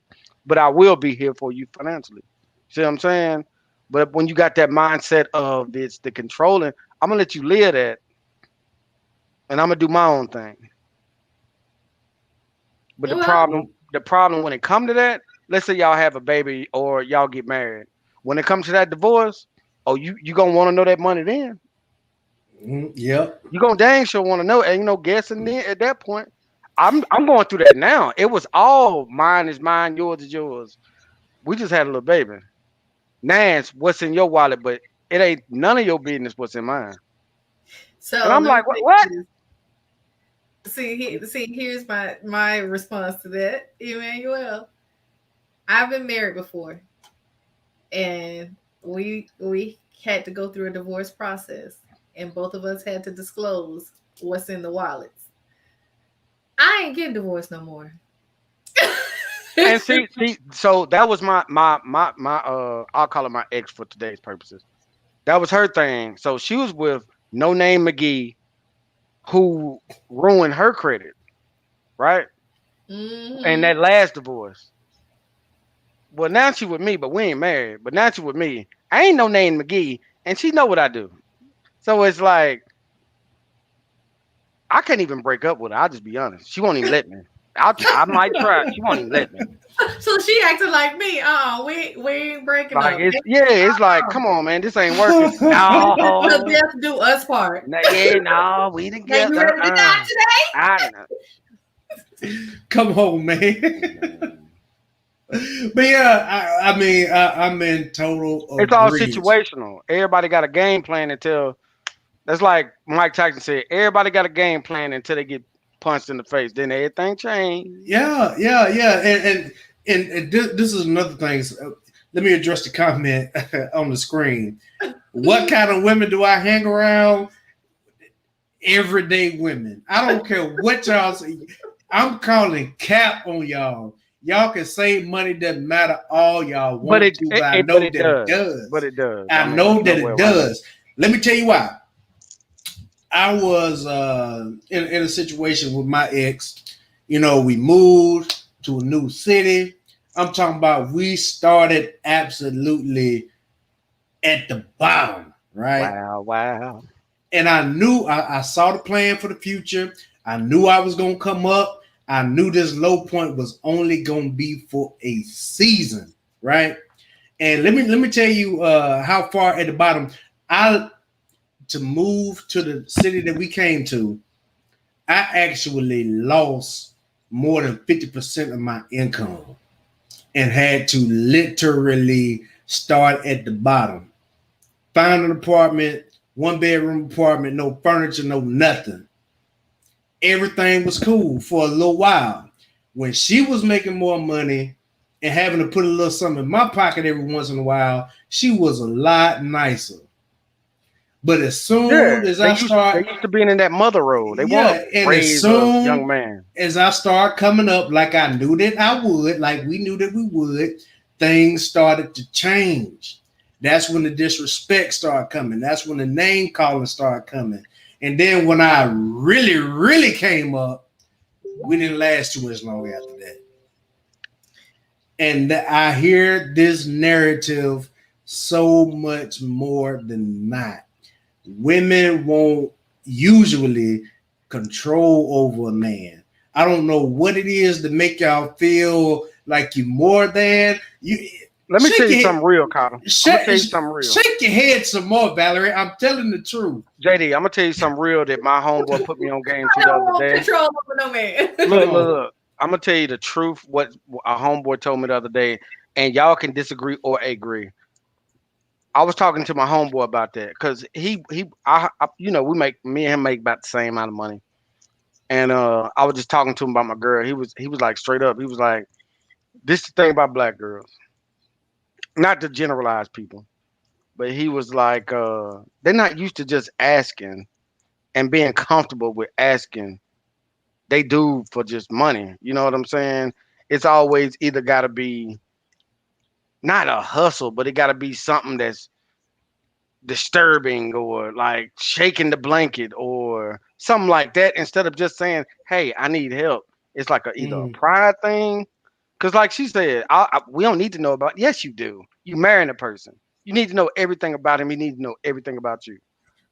Speaker 3: but I will be here for you financially. See what I'm saying? But when you got that mindset of the controlling, I'm gonna let you live that, and I'm gonna do my own thing. But the problem when it come to that, let's say y'all have a baby or y'all get married. When it comes to that divorce, you gonna want to know that money then.
Speaker 1: Yep.
Speaker 3: You gonna dang sure want to know, and guessing then at that point, I'm going through that now. It was all mine is mine, yours is yours. We just had a little baby. Now it's what's in your wallet, but it ain't none of your business what's in mine.
Speaker 2: So
Speaker 3: and I'm like, what?
Speaker 2: Here's my response to that, Emmanuel. I've been married before. and we had to go through a divorce process, and both of us had to disclose what's in the wallets. I ain't getting divorced no more.
Speaker 3: And see, so that was my I'll call it my ex for today's purposes. That was her thing. So she was with No Name McGee, who ruined her credit, right? And
Speaker 2: Hmm.
Speaker 3: that last divorce. Well, now she with me, but we ain't married. But now she with me. I ain't No Name McGee, and she know what I do. So it's like I can't even break up with her. I'll just be honest. She won't even let me. I might try. She won't even let me.
Speaker 2: So she acted like me. We ain't breaking
Speaker 3: Like
Speaker 2: up.
Speaker 3: it's like, come on, man, this ain't working.
Speaker 2: Till
Speaker 3: No,
Speaker 2: death do us part.
Speaker 3: no, yeah, no, we
Speaker 2: Now you
Speaker 3: together.
Speaker 2: ready to die today?
Speaker 3: I know.
Speaker 1: Come on, man. But yeah, I mean, I'm in total
Speaker 3: It's all
Speaker 1: agreement.
Speaker 3: situational. Everybody got a game plan until that's like Mike Tyson said. Everybody got a game plan until they get punched in the face. Then everything change.
Speaker 1: Yeah, yeah, yeah. And this is another thing. So, let me address the comment on the screen. What kind of women do I hang around? Everyday women. I don't care what y'all say. I'm calling cap on y'all. Y'all can save money, doesn't matter all y'all
Speaker 3: But
Speaker 1: want to, but I
Speaker 3: but
Speaker 1: know
Speaker 3: it
Speaker 1: that it
Speaker 3: does. But
Speaker 1: does.
Speaker 3: it does. I
Speaker 1: I
Speaker 3: mean,
Speaker 1: know
Speaker 3: there's no
Speaker 1: that
Speaker 3: way
Speaker 1: it
Speaker 3: around it.
Speaker 1: does. Let me tell you why. I was in a situation with my ex. You know, we moved to a new city. I'm talking about we started absolutely at the bottom, right?
Speaker 3: Wow, wow.
Speaker 1: And I knew I saw the plan for the future. I knew I was gonna come up. I knew this low point was only gonna be for a season, right? And let me tell you how far at the bottom. I to move to the city that we came to, I actually lost more than 50% of my income and had to literally start at the bottom. Find an apartment, 1 bedroom apartment, no furniture, no nothing. Everything was cool for a little while. When she was making more money and having to put a little something in my pocket every once in a while, she was a lot nicer. But as
Speaker 3: Yeah,
Speaker 1: soon as I
Speaker 3: they
Speaker 1: start,
Speaker 3: used to being in that mother role. They want
Speaker 1: yeah,
Speaker 3: to
Speaker 1: and as
Speaker 3: raise a young
Speaker 1: soon
Speaker 3: man.
Speaker 1: as I start coming up, like I knew that I would, like we knew that we would, things started to change. That's when the disrespect started coming. That's when the name calling started coming. And then when I really, really came up, we didn't last too much long after that. And I hear this narrative so much more than not. Women won't usually control over a man. I don't know what it is to make y'all feel like you're more than you.
Speaker 3: Let me tell
Speaker 1: Shake
Speaker 3: you
Speaker 1: it,
Speaker 3: something real, Carter. I'm gonna tell you something real.
Speaker 1: shake your head some more, Valerie. I'm telling the truth.
Speaker 3: JD, I'm gonna tell you something real that my homeboy put me on game to
Speaker 2: I
Speaker 3: the
Speaker 2: don't
Speaker 3: other
Speaker 2: want
Speaker 3: day.
Speaker 2: control over no man.
Speaker 1: Come
Speaker 3: Look, look,
Speaker 1: on.
Speaker 3: look. I'm gonna tell you the truth. What a homeboy told me the other day, and y'all can disagree or agree. I was talking to my homeboy about that because you know, we make me and him make about the same amount of money, and I was just talking to him about my girl. He was like straight up. He was like, "This the thing about black girls, not to generalize people, but he was like, they're not used to just asking and being comfortable with asking. They do for just money. You know what I'm saying? It's always either got to be not a hustle, but it got to be something that's disturbing or like shaking the blanket or something like that instead of just saying, "Hey, I need help." It's like either a
Speaker 1: Mm,
Speaker 3: pride thing, because like she said, we don't need to know about. Yes, you do. You marrying a person. You need to know everything about him. He need to know everything about you.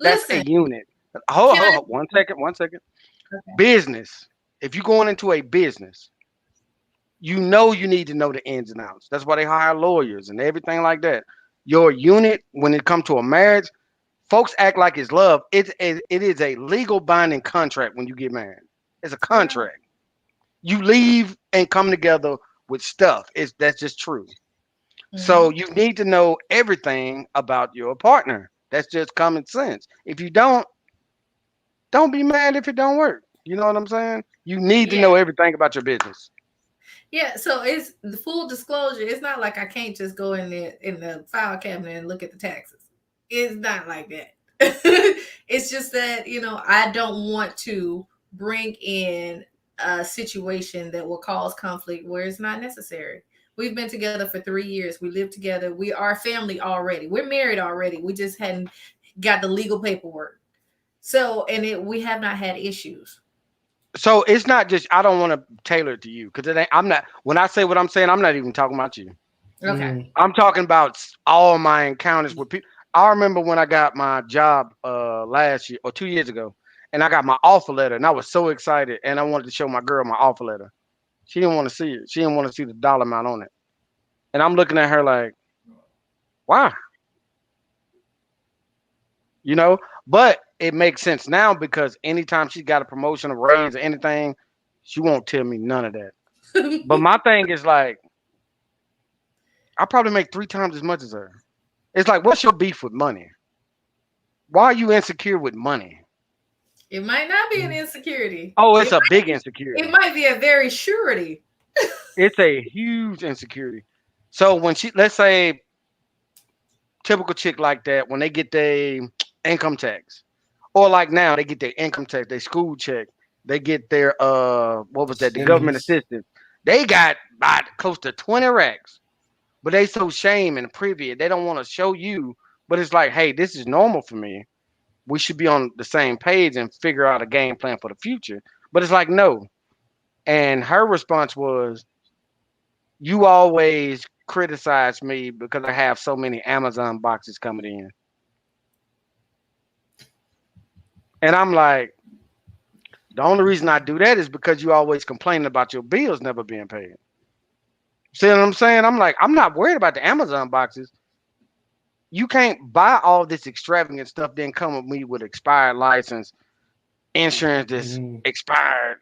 Speaker 3: That's a
Speaker 2: Listen,
Speaker 3: unit. Hold,
Speaker 2: can
Speaker 3: hold,
Speaker 2: I?
Speaker 3: hold. 1 second. 1 second.
Speaker 2: Okay.
Speaker 3: Business. If you're going into a business, you know you need to know the ins and outs. That's why they hire lawyers and everything like that. Your unit, when it comes to a marriage, folks act like it's love. It is a legal binding contract when you get married. It's a
Speaker 2: Yeah.
Speaker 3: contract. You leave and come together with stuff. That's just true. So
Speaker 2: Hmm.
Speaker 3: you need to know everything about your partner. That's just common sense. If you don't be mad if it don't work. You know what I'm saying? You need to
Speaker 2: Yeah.
Speaker 3: know everything about your business.
Speaker 2: Yeah, so it's the full disclosure. It's not like I can't just go in the file cabinet and look at the taxes. It's not like that. It's just that, I don't want to bring in a situation that will cause conflict where it's not necessary. We've been together for 3 years. We live together. We are family already. We're married already. We just hadn't got the legal paperwork. So, we have not had issues.
Speaker 3: So it's not just I don't want to tailor it to you because it ain't. I'm not. When I say what I'm saying, I'm not even talking about you.
Speaker 2: Okay.
Speaker 3: I'm talking about all my encounters with people. I remember when I got my job last year or 2 years ago, and I got my offer letter, and I was so excited, and I wanted to show my girl my offer letter. She didn't want to see it. She didn't want to see the dollar amount on it, and I'm looking at her like, why? You know. But it makes sense now because anytime she got a promotion, a raise, or anything, she won't tell me none of that. But my thing is like, I probably make 3 times as much as her. It's like, what's your beef with money? Why are you insecure with money?
Speaker 2: It might not be an insecurity.
Speaker 3: Oh, it's
Speaker 2: It
Speaker 3: a
Speaker 2: might,
Speaker 3: big insecurity.
Speaker 2: it might be a very surety.
Speaker 3: It's a huge insecurity. So when let's say, typical chick like that, when they get their income tax, or like now they get their income tax, their school check, they get their what was that? The government
Speaker 1: Stimulus.
Speaker 3: assistance. They got about close to 20 racks, but they so shame and privy. They don't want to show you, but it's like, hey, this is normal for me. We should be on the same page and figure out a game plan for the future. But it's like, no. And her response was, you always criticize me because I have so many Amazon boxes coming in. And I'm like, the only reason I do that is because you always complaining about your bills never being paid. See what I'm saying? I'm like, I'm not worried about the Amazon boxes. You can't buy all this extravagant stuff, then come with me with expired license, insurance that's
Speaker 1: Mhm.
Speaker 3: expired,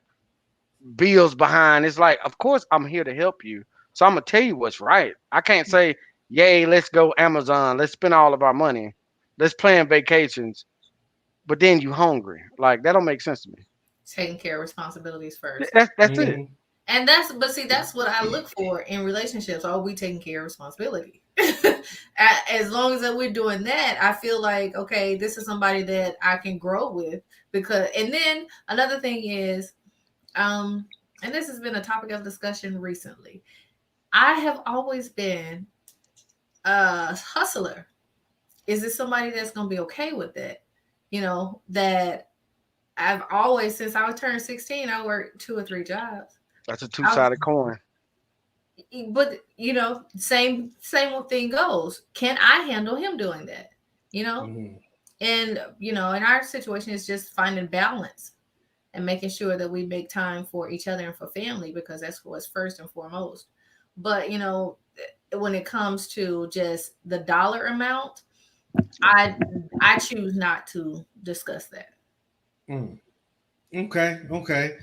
Speaker 3: bills behind. It's like, of course, I'm here to help you. So I'm gonna tell you what's right. I can't say, yay, let's go Amazon, let's spend all of our money, let's plan vacations, but then you hungry. Like that don't make sense to me.
Speaker 2: Taking care of responsibilities first.
Speaker 3: That's it.
Speaker 1: Mhm.
Speaker 2: And but see, that's what I look for in relationships. Are we taking care of responsibility? As long as that we're doing that, I feel like, okay, this is somebody that I can grow with. And then another thing is, and this has been a topic of discussion recently. I have always been a hustler. Is this somebody that's going to be okay with that? That I've always, since I was turned 16, I worked 2 or 3 jobs.
Speaker 3: That's a
Speaker 2: I was,
Speaker 3: two-sided coin.
Speaker 2: but same thing goes. Can I handle him doing that? You know,
Speaker 1: Mhm.
Speaker 2: and in our situation, it's just finding balance and making sure that we make time for each other and for family because that's what's first and foremost. But when it comes to just the dollar amount, I choose not to discuss that.
Speaker 1: Mm. Okay. Okay.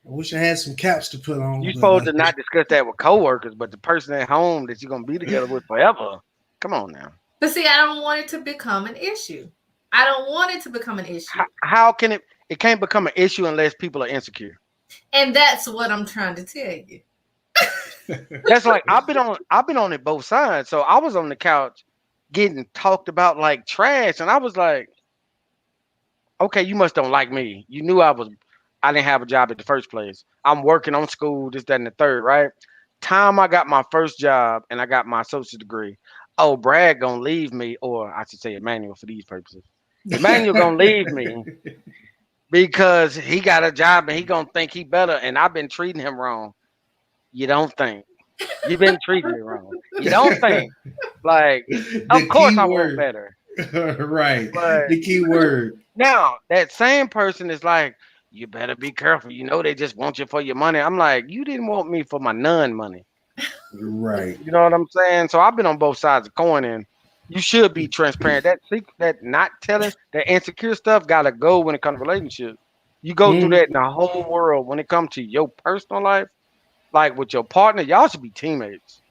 Speaker 1: I wish I had some caps to put on,
Speaker 3: You're
Speaker 1: but
Speaker 3: supposed to not discuss that with coworkers, but the person at home that you're gonna be together with forever. Come on now.
Speaker 2: But see, I don't want it to become an issue. I don't want it to become an issue.
Speaker 3: How can it? It can't become an issue unless people are insecure.
Speaker 2: And that's what I'm trying to tell you.
Speaker 3: That's like I've been on it both sides. So I was on the couch getting talked about like trash, and I was like, okay, you must don't like me. You knew I didn't have a job at the first place. I'm working on school, this, that, and the third, right? Time I got my first job and I got my associate degree. Oh, Brad gonna leave me, or I should say Emmanuel for these purposes. Emmanuel gonna leave me because he got a job and he gonna think he better, and I've been treating him wrong. You don't think. You've been treating me wrong. You don't think. Like, of
Speaker 1: the
Speaker 3: course
Speaker 1: key
Speaker 3: I want
Speaker 1: word,
Speaker 3: better.
Speaker 1: right?
Speaker 3: But
Speaker 1: The key word,
Speaker 3: now that same person is like, you better be careful. You know they just want you for your money. I'm like, you didn't want me for my none money.
Speaker 1: right?
Speaker 3: You know what I'm saying? So I've been on both sides of the coin, and you should be transparent. That not telling, that insecure stuff gotta go when it comes to relationships. You go through
Speaker 1: Mm.
Speaker 3: that in the whole world. When it comes to your personal life, like with your partner, y'all should be teammates.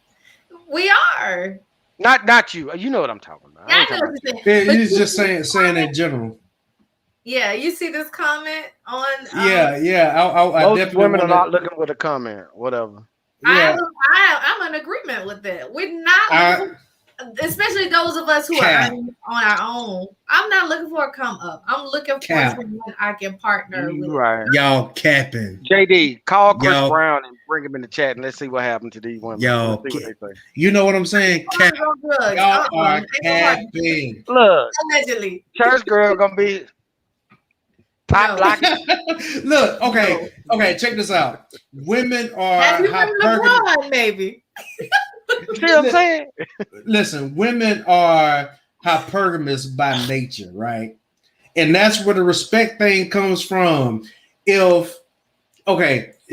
Speaker 2: We are.
Speaker 3: Not you. You know what I'm talking about.
Speaker 2: Yeah,
Speaker 3: I
Speaker 2: I
Speaker 3: ain't
Speaker 2: know
Speaker 3: talking
Speaker 2: what
Speaker 3: about
Speaker 2: you're
Speaker 3: you.
Speaker 2: saying.
Speaker 1: Yeah,
Speaker 2: But
Speaker 1: he's just saying in general.
Speaker 2: Yeah, you see this comment on
Speaker 1: I
Speaker 3: Most
Speaker 1: definitely
Speaker 3: women are
Speaker 1: want
Speaker 3: not
Speaker 1: to.
Speaker 3: looking with a comment, whatever.
Speaker 1: Yeah,
Speaker 2: I'm in agreement with that. We're not looking
Speaker 1: I
Speaker 2: for, especially those of us who are
Speaker 1: cap
Speaker 2: earning on our own. I'm not looking for a come up. I'm looking for
Speaker 1: cap.
Speaker 2: someone I can partner
Speaker 3: You
Speaker 2: with.
Speaker 3: right.
Speaker 1: Y'all capping.
Speaker 3: JD, call Chris
Speaker 1: Y'all
Speaker 3: Brown and bring him in the chat and let's see what happened to these women. Let's
Speaker 1: y'all.
Speaker 3: see what they say.
Speaker 1: You know what I'm saying? Cap.
Speaker 2: I'm gonna judge.
Speaker 1: Y'all are
Speaker 2: Ain't no partner.
Speaker 1: capping.
Speaker 3: Look,
Speaker 2: Allegedly.
Speaker 3: church girl gonna be pop
Speaker 2: No.
Speaker 3: locking.
Speaker 1: Look, okay. Check this out. Women are
Speaker 2: Have you been
Speaker 1: hypergamous.
Speaker 2: LeBron, maybe?
Speaker 3: See what I'm saying?
Speaker 1: Listen, women are hypergamous by nature, right? And that's where the respect thing comes from. If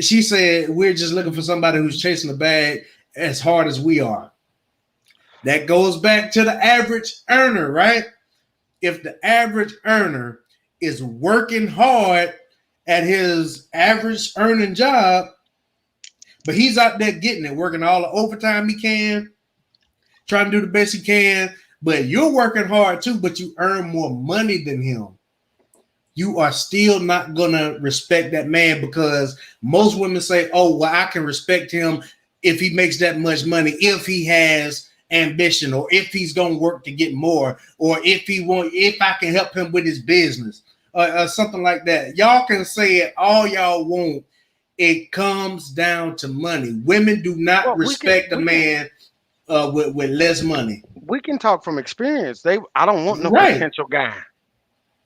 Speaker 1: she said we're just looking for somebody who's chasing the bag as hard as we are. That goes back to the average earner, right? If the average earner is working hard at his average earning job, but he's out there getting it, working all the overtime he can, trying to do the best he can, but you're working hard too, but you earn more money than him. You are still not gonna respect that man because most women say, "Oh, well, I can respect him if he makes that much money, if he has ambition, or if he's gonna work to get more, or if I can help him with his business, or something like that." Y'all can say it all y'all want. It comes down to money. Women do not respect a man with less money.
Speaker 3: We can talk from experience. I don't want no
Speaker 1: Right.
Speaker 3: potential guy.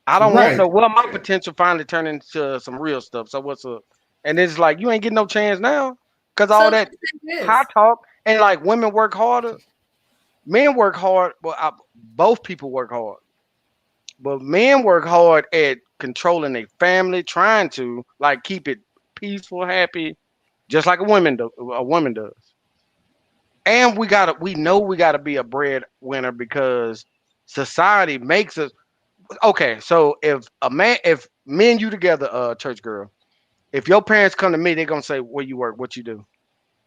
Speaker 3: I don't want no. Well, my potential finally turned into some real stuff. So what's up? And it's like you ain't getting no chance now because all that high talk and like women work harder, men work hard. Well, both people work hard, but men work hard at controlling their family, trying to like keep it peaceful, happy, just like a woman does. And we know we gotta be a breadwinner because society makes us. Okay, so if me and you together, church girl, if your parents come to me, they're gonna say where you work, what you do,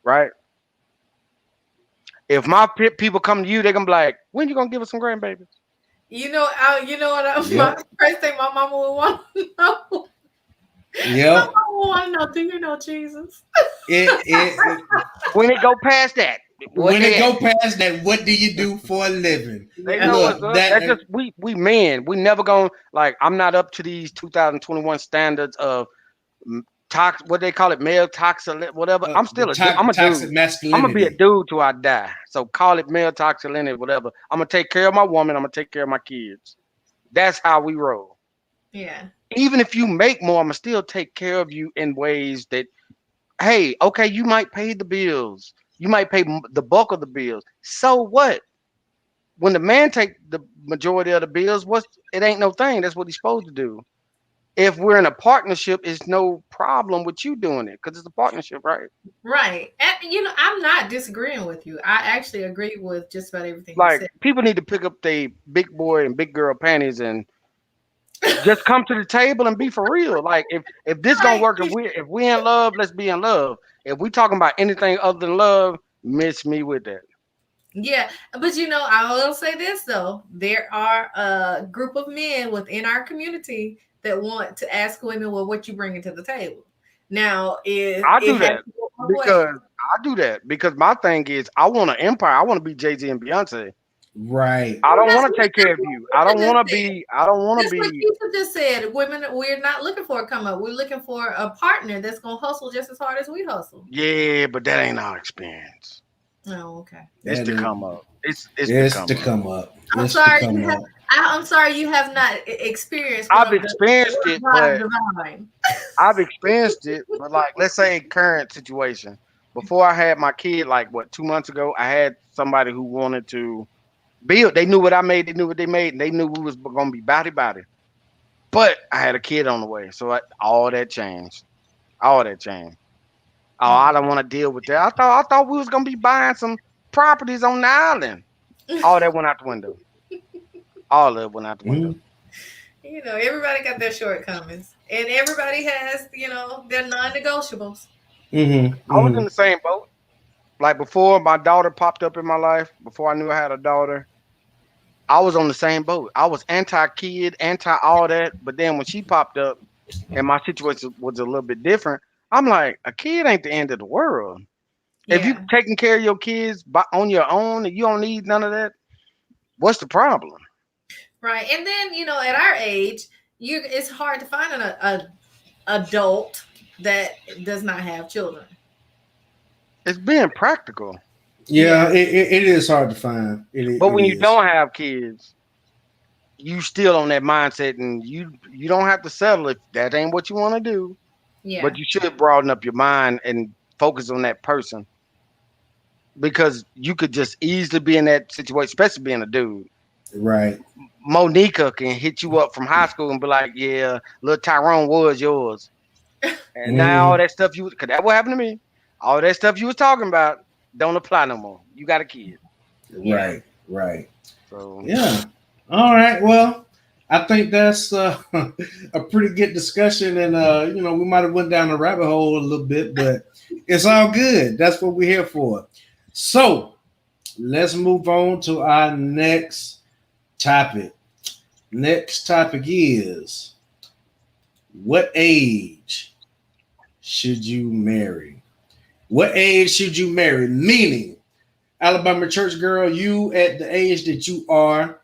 Speaker 3: right? If my people come to you, they're gonna be like, when you gonna give us some grandbabies?
Speaker 2: You know what? My first thing my mama would want to know.
Speaker 1: Yeah.
Speaker 2: My mama would want to know. Do you know Jesus?
Speaker 3: When it go past that,
Speaker 1: when it go past that, what do you do for a living?
Speaker 3: They know what's up. That's just we men. We never gonna like. I'm not up to these 2021 standards of what they call it, male toxic, whatever. I'm still I'm a dude.
Speaker 1: Masculinity.
Speaker 3: I'm gonna be a dude till I die. So call it male toxicity, whatever. I'm gonna take care of my woman. I'm gonna take care of my kids. That's how we roll.
Speaker 2: Yeah.
Speaker 3: Even if you make more, I'm gonna still take care of you in ways that, hey, okay, you might pay the bills. You might pay the bulk of the bills. So what? When the man take the majority of the bills, it ain't no thing. That's what he's supposed to do. If we're in a partnership, it's no problem with you doing it because it's a partnership, right?
Speaker 2: Right. And, I'm not disagreeing with you. I actually agree with just about everything
Speaker 3: like,
Speaker 2: you said.
Speaker 3: People need to pick up their big boy and big girl panties and just come to the table and be for real. Like, if this gonna work, if we in love, let's be in love. If we talking about anything other than love, miss me with that.
Speaker 2: Yeah, but I will say this though: there are a group of men within our community that want to ask women, "Well, what you bringing to the table?" Now,
Speaker 3: I do that because my thing is, I want an empire. I want to be Jay-Z and Beyonce.
Speaker 1: Right.
Speaker 3: I don't want to take care of you. I don't want to be.
Speaker 2: What Keisha just said. Women, we're not looking for a come up. We're looking for a partner that's gonna hustle just as hard as we hustle.
Speaker 3: Yeah, but that ain't our experience.
Speaker 2: Oh, okay.
Speaker 3: It's to come up. It's
Speaker 1: to come up.
Speaker 2: I'm sorry. I'm sorry you have not experienced.
Speaker 3: I've experienced it, but I've experienced it. But like, let's say current situation. Before I had my kid, like 2 months ago, I had somebody who wanted to build. They knew what I made. They knew what they made, and they knew we was gonna be body. But I had a kid on the way, so all that changed. Oh, I don't want to deal with that. I thought we was gonna be buying some properties on the island. All that went out the window. All of it went out the window.
Speaker 2: Everybody got their shortcomings, and everybody has, their non-negotiables.
Speaker 3: I was in the same boat. Like before my daughter popped up in my life, before I knew I had a daughter, I was on the same boat. I was anti-kid, anti all that. But then when she popped up and my situation was a little bit different, I'm like, a kid ain't the end of the world. If you
Speaker 2: Yeah.
Speaker 3: taking care of your kids on your own and you don't need none of that, what's the problem?
Speaker 2: Right. And then, at our age, it's hard to find an adult that does not have children.
Speaker 3: It's being practical.
Speaker 1: Yeah,
Speaker 2: Yeah.
Speaker 1: it is hard to find.
Speaker 3: But
Speaker 1: It
Speaker 3: when you
Speaker 1: is.
Speaker 3: don't have kids, you still on that mindset, and you don't have to settle if that ain't what you want to do.
Speaker 2: Yeah.
Speaker 3: But you should broaden up your mind and focus on that person because you could just easily be in that situation, especially being a dude.
Speaker 1: Right.
Speaker 3: Monica can hit you up from high school and be like, "Yeah, little Tyrone was yours," and now all
Speaker 1: Mhm.
Speaker 3: that stuff cause that what happened to me. All that stuff you was talking about don't apply no more. You got a kid,
Speaker 2: Yeah.
Speaker 1: Right. Right.
Speaker 3: so
Speaker 1: Yeah. All right. Well, I think that's a pretty good discussion, and we might have went down the rabbit hole a little bit, but it's all good. That's what we're here for. So let's move on to our next topic. Next topic is, what age should you marry? What age should you marry? Meaning, Alabama church girl, you at the age that you are,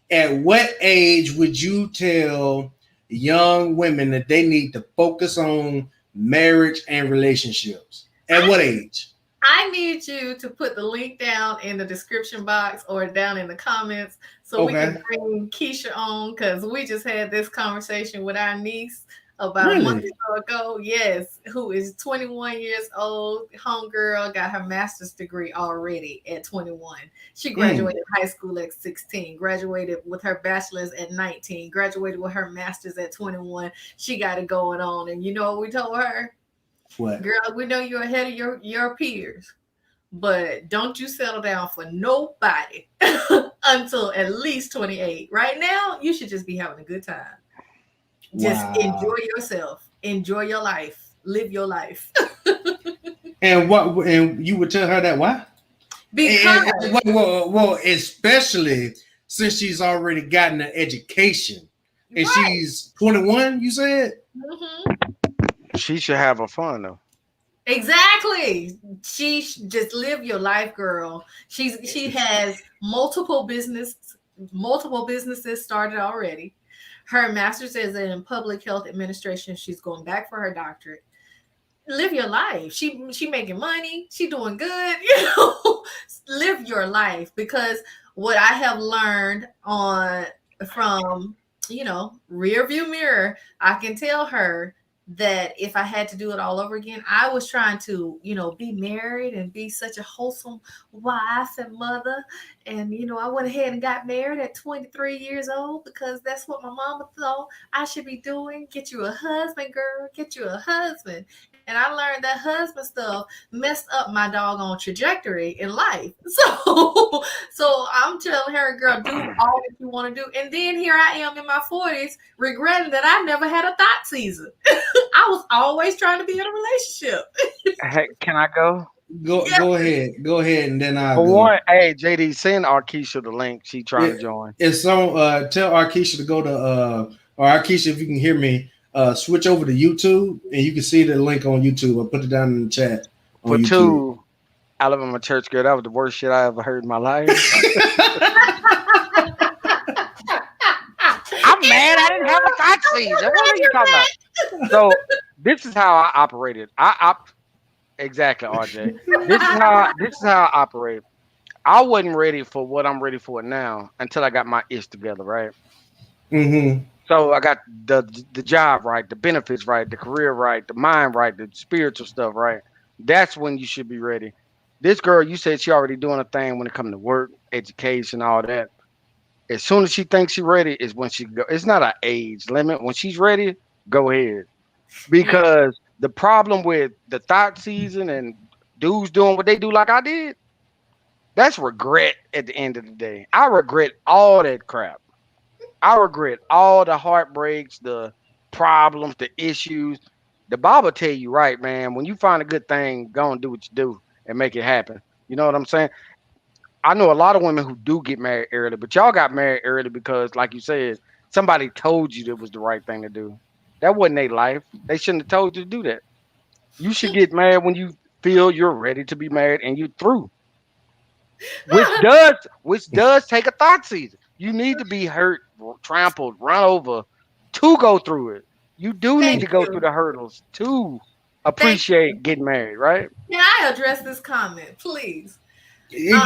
Speaker 1: at what age would you tell young women that they need to focus on marriage and relationships? At
Speaker 2: I
Speaker 1: what
Speaker 2: need
Speaker 1: age?
Speaker 2: I need you to put the link down in the description box or down in the comments so we can
Speaker 1: Okay.
Speaker 2: bring Keisha on because we just had this conversation with our niece about a month
Speaker 1: Really?
Speaker 2: or so ago. Yes, who is 21 years old. Homegirl got her master's degree already at 21. She
Speaker 1: Mm.
Speaker 2: graduated high school at 16, graduated with her bachelor's at 19, graduated with her master's at 21. She got it going on. And you know what we told her?
Speaker 1: What?
Speaker 2: Girl, we know you're ahead of your peers, but don't you settle down for nobody until at least 28. Right now, you should just be having a good time. Just enjoy
Speaker 1: Wow.
Speaker 2: yourself, enjoy your life, live your life.
Speaker 1: And what? And you would tell her that why? And
Speaker 2: Because
Speaker 1: especially since she's already gotten an education and
Speaker 2: right.
Speaker 1: she's 21. You said.
Speaker 2: Mhm.
Speaker 3: she should have a fun though.
Speaker 2: Exactly. Just live your life, girl. She has multiple businesses started already. Her master's is in public health administration. She's going back for her doctorate. Live your life. She making money. She doing good. Live your life because what I have learned on from rear view mirror, I can tell her that if I had to do it all over again, I was trying to, be married and be such a wholesome wife and mother. And, I went ahead and got married at 23 years old because that's what my mama thought I should be doing. Get you a husband, girl. Get you a husband. And I learned that husband stuff messed up my doggone trajectory in life. So I'm telling her, girl, do all that you want to do. And then here I am in my 40s regretting that I never had a thought season. I was always trying to be in a relationship.
Speaker 3: Hey, can I go?
Speaker 1: Go
Speaker 2: Yeah.
Speaker 1: go ahead. Go ahead, and then I'll
Speaker 3: For
Speaker 1: go.
Speaker 3: one, hey JD, send Arkesha the link. She trying to
Speaker 1: It,
Speaker 3: join.
Speaker 1: it's on. Tell Arkesha to go to or Arkesha, if you can hear me, switch over to YouTube and you can see the link on YouTube. I'll put it down in the chat
Speaker 3: For
Speaker 1: on YouTube.
Speaker 3: two, Alabama church girl, that was the worst shit I ever heard in my life. I'm mad I didn't have a thought season. What are you talking about? So this is how I operated. Exactly, RJ. This is how I operated. I wasn't ready for what I'm ready for now until I got my ish together, right?
Speaker 1: Mm-hmm.
Speaker 3: So I got the job right, the benefits right, the career right, the mind right, the spiritual stuff right. That's when you should be ready. This girl, you said she already doing a thing when it comes to work, education, all that. As soon as she thinks she's ready, is when she go. It's not an age limit. When she's ready, go ahead.
Speaker 2: Yeah.
Speaker 3: Because the problem with the thought season and dudes doing what they do like I did, that's regret at the end of the day. I regret all that crap. I regret all the heartbreaks, the problems, the issues. The Bible tell you right, man. When you find a good thing, go and do what you do and make it happen. You know what I'm saying? I know a lot of women who do get married early, but y'all got married early because, like you said, somebody told you that was the right thing to do. That wasn't their life. They shouldn't have told you to do that. You should get married when you feel you're ready to be married and you're through. Which does take a thought season. You need to be hurt, trampled, run over to go through it. You do need
Speaker 2: Thank
Speaker 3: to go
Speaker 2: you.
Speaker 3: through the hurdles to
Speaker 2: Thank
Speaker 3: appreciate getting married, right?
Speaker 2: Can I address this comment, please?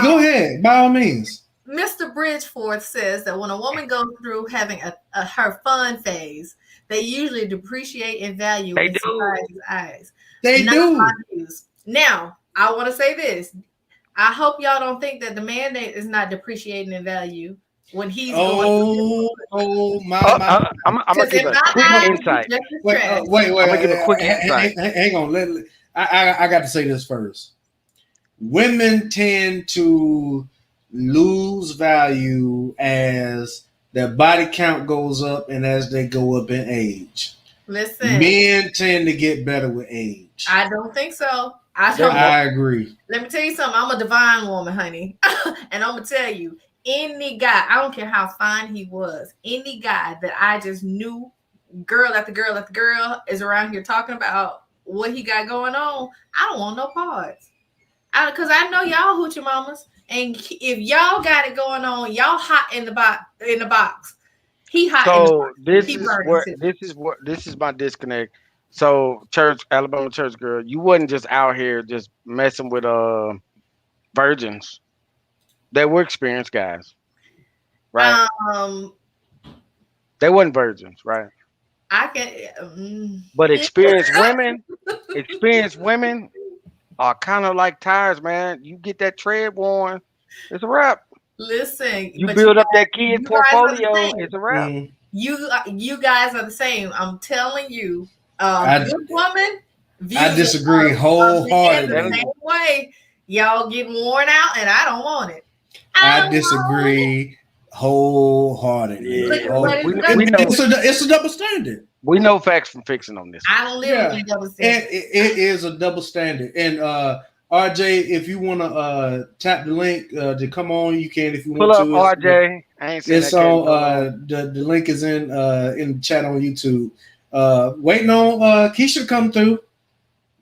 Speaker 1: Go ahead, by all means.
Speaker 2: Mr. Bridgeforth says that when a woman goes through having her fun phase, they usually depreciate and value
Speaker 3: They
Speaker 2: in
Speaker 3: do.
Speaker 2: society's eyes.
Speaker 1: They
Speaker 2: Not
Speaker 1: do.
Speaker 2: my views. Now, I want to say this. I hope y'all don't think that the man that is not depreciating in value when he's going
Speaker 1: Oh my.
Speaker 3: I'm gonna
Speaker 2: because
Speaker 3: give
Speaker 2: in
Speaker 3: a
Speaker 2: my
Speaker 3: quick
Speaker 2: eyes,
Speaker 3: insight.
Speaker 2: he's just as
Speaker 1: Wait,
Speaker 2: trash.
Speaker 1: wait.
Speaker 3: I'm gonna give a quick insight.
Speaker 1: Hang on. I got to say this first. Women tend to lose value as their body count goes up and as they go up in age.
Speaker 2: Listen,
Speaker 1: Men tend to get better with age.
Speaker 2: I don't think so. I don't.
Speaker 1: I agree.
Speaker 2: Let me tell you something. I'm a divine woman, honey. And I'm going to tell you, any guy, I don't care how fine he was, any guy that I just knew, girl after girl after girl, is around here talking about what he got going on, I don't want no parts. Because I know y'all hoochie mamas. And if y'all got it going on, y'all hot in the box. He hot in the
Speaker 3: So
Speaker 2: box.
Speaker 3: this
Speaker 2: He
Speaker 3: is
Speaker 2: burning too.
Speaker 3: this is my disconnect. So Alabama church girl, you wasn't just out here just messing with virgins. They were experienced guys, right? They wasn't virgins, right?
Speaker 2: I can.
Speaker 3: But experienced women are kind of like tires, man. You get that tread worn, it's a wrap.
Speaker 2: Listen,
Speaker 3: You
Speaker 2: but
Speaker 3: build up that kid
Speaker 2: you guys are the
Speaker 3: portfolio,
Speaker 2: same.
Speaker 3: it's a wrap.
Speaker 2: You guys are the same. I'm telling you,
Speaker 1: I-
Speaker 2: good woman.
Speaker 1: I disagree wholeheartedly.
Speaker 2: The same way, y'all get worn out, and I don't want it.
Speaker 1: I disagree wholeheartedly.
Speaker 3: Yeah, we know.
Speaker 1: It's a double standard.
Speaker 3: We know facts from fiction on this.
Speaker 2: I don't live in double
Speaker 1: And
Speaker 2: standard.
Speaker 1: it is a double standard. And RJ, if you want to tap the link to come on, you can. If you
Speaker 3: Pull
Speaker 1: want
Speaker 3: up
Speaker 1: to,
Speaker 3: RJ. I ain't seen
Speaker 1: it's
Speaker 3: that
Speaker 1: on. The link is in the chat on YouTube. Waiting on Keisha to come through.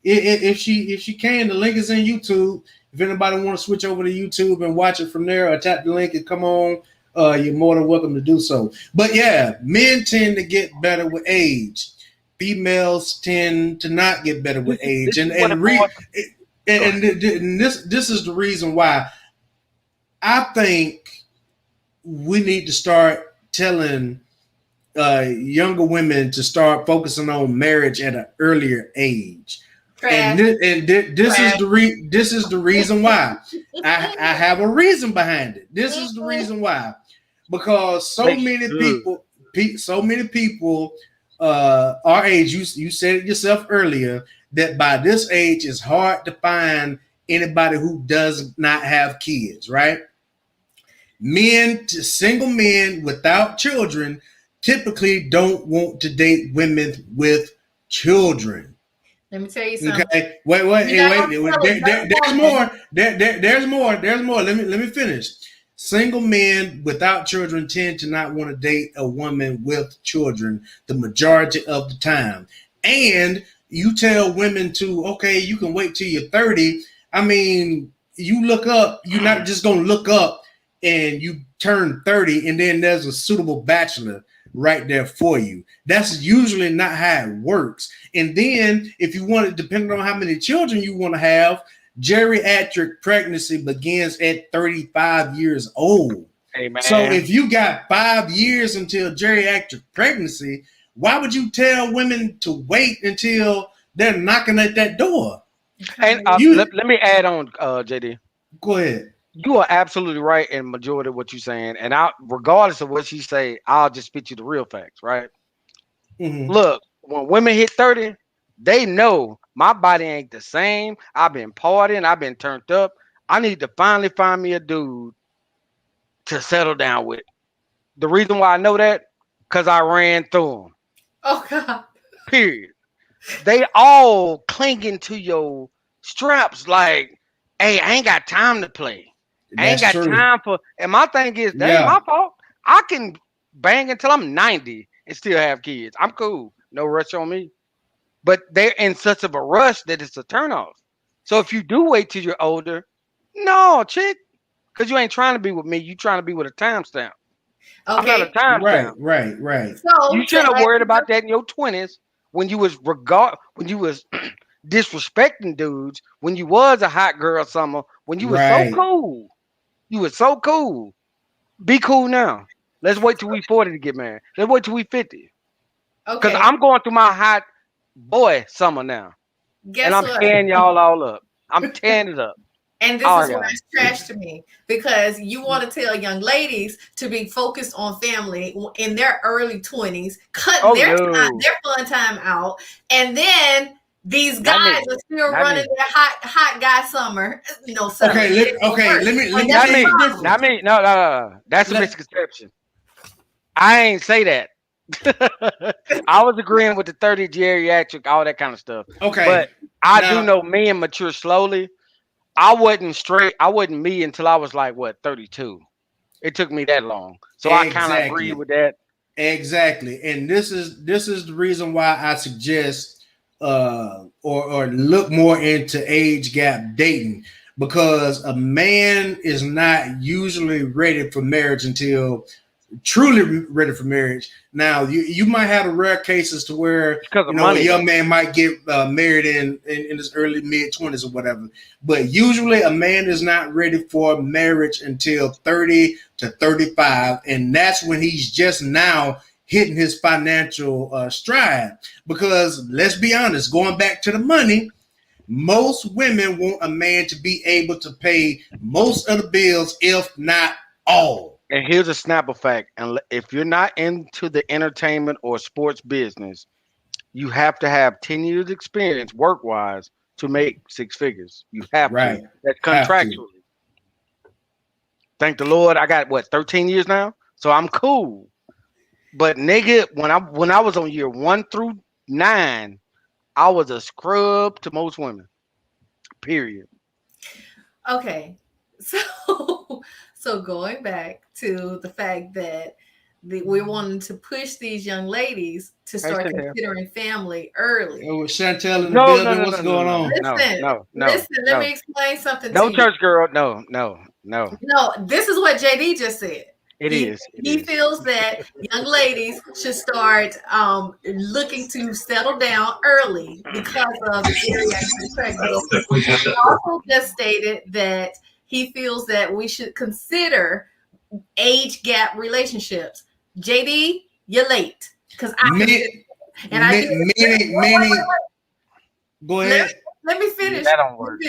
Speaker 1: If she can, the link is in YouTube. If anybody want to switch over to YouTube and watch it from there, or tap the link and come on, you're more than welcome to do so. But yeah, men tend to get better with age. Females tend to not get better with age, and this is the reason why I think we need to start telling younger women to start focusing on marriage at an earlier age. And this is the reason why. I have a reason behind it. This is the reason why, because so many people our age. You said it yourself earlier that by this age it's hard to find anybody who does not have kids. Right? Single men without children typically don't want to date women with children.
Speaker 2: Let me tell you something.
Speaker 1: Okay, wait. There's more. There's more. Let me finish. Single men without children tend to not want to date a woman with children the majority of the time. And you tell women to, okay, you can wait till you're 30. I mean, you look up, you're not just going to look up and you turn 30 and then there's a suitable bachelor right there for you. That's usually not how it works. And then if you want it, depending on how many children you want to have, geriatric pregnancy begins at 35 years old.
Speaker 3: Amen.
Speaker 1: So if you got 5 years until geriatric pregnancy, why would you tell women to wait until they're knocking at that door?
Speaker 3: And let me add on, JD.
Speaker 1: Go ahead.
Speaker 3: You are absolutely right in majority of what you're saying. And regardless of what she say, I'll just spit you the real facts, right?
Speaker 1: Mm-hmm.
Speaker 3: Look, when women hit 30, they know my body ain't the same. I've been partying, I've been turned up. I need to finally find me a dude to settle down with. The reason why I know that, because I ran through them.
Speaker 2: Oh God.
Speaker 3: Period. They all clinging to your straps like, hey, I ain't got time to play. I ain't got
Speaker 1: true.
Speaker 3: time for. And my thing is, that ain't my fault. I can bang until I'm 90 and still have kids. I'm cool. No rush on me. But they're in such of a rush that it's a turnoff. So if you do wait till you're older, no, chick, because you ain't trying to be with me. You trying to be with a timestamp. I'm not a
Speaker 2: Okay.
Speaker 3: timestamp.
Speaker 1: Right.
Speaker 2: So
Speaker 3: You should have worried about that in your 20s when you was disrespecting dudes, when you was a hot girl summer, when you was so cool. You was so cool. Be cool now. Let's wait till we 40 to get married. Let's wait till we 50. Because
Speaker 2: Okay.
Speaker 3: I'm going through my hot boy summer now.
Speaker 2: Guess
Speaker 3: and I'm
Speaker 2: what?
Speaker 3: tearing y'all all up. I'm tearing it up.
Speaker 2: And this is why it's trash to me, because you want to tell young ladies to be focused on family in their early 20s, cut their fun time out, and then these guys are still running their hot guy summer. Summer.
Speaker 1: Let me.
Speaker 3: Not me. No. That's a misconception. I ain't say that. I was agreeing with the 30 geriatric, all that kind of stuff.
Speaker 1: Okay,
Speaker 3: but I do know men mature slowly. I wasn't me until I was like 32. It took me that long. So I kind of agree with that.
Speaker 1: Exactly. And this is the reason why I suggest or look more into age gap dating, because a man is not usually ready for marriage until truly ready for marriage. Now you might have the rare cases to where a young man might get married in his early mid-20s or whatever, but usually a man is not ready for marriage until 30 to 35, and that's when he's just now hitting his financial stride. Because let's be honest, going back to the money, most women want a man to be able to pay most of the bills, if not all.
Speaker 3: And here's a snapper fact. And if you're not into the entertainment or sports business, you have to have 10 years experience work-wise to make six figures. You have to. That's contractually. Thank the Lord. I got 13 years now? So I'm cool. But nigga, when I was on year 1 through 9, I was a scrub to most women. Period.
Speaker 2: Okay. So going back to the fact that we're wanting to push these young ladies to start considering family early.
Speaker 1: Oh, Chantel in the building, what's going on?
Speaker 2: Listen, let me explain something to you.
Speaker 3: No, church girl, no.
Speaker 2: No, this is what JD just said. He feels that young ladies should start looking to settle down early because of the pregnancy. He also just stated that he feels that we should consider age gap relationships. JD, you're late. Because
Speaker 1: many. Go ahead.
Speaker 2: Let me finish.
Speaker 3: That don't work.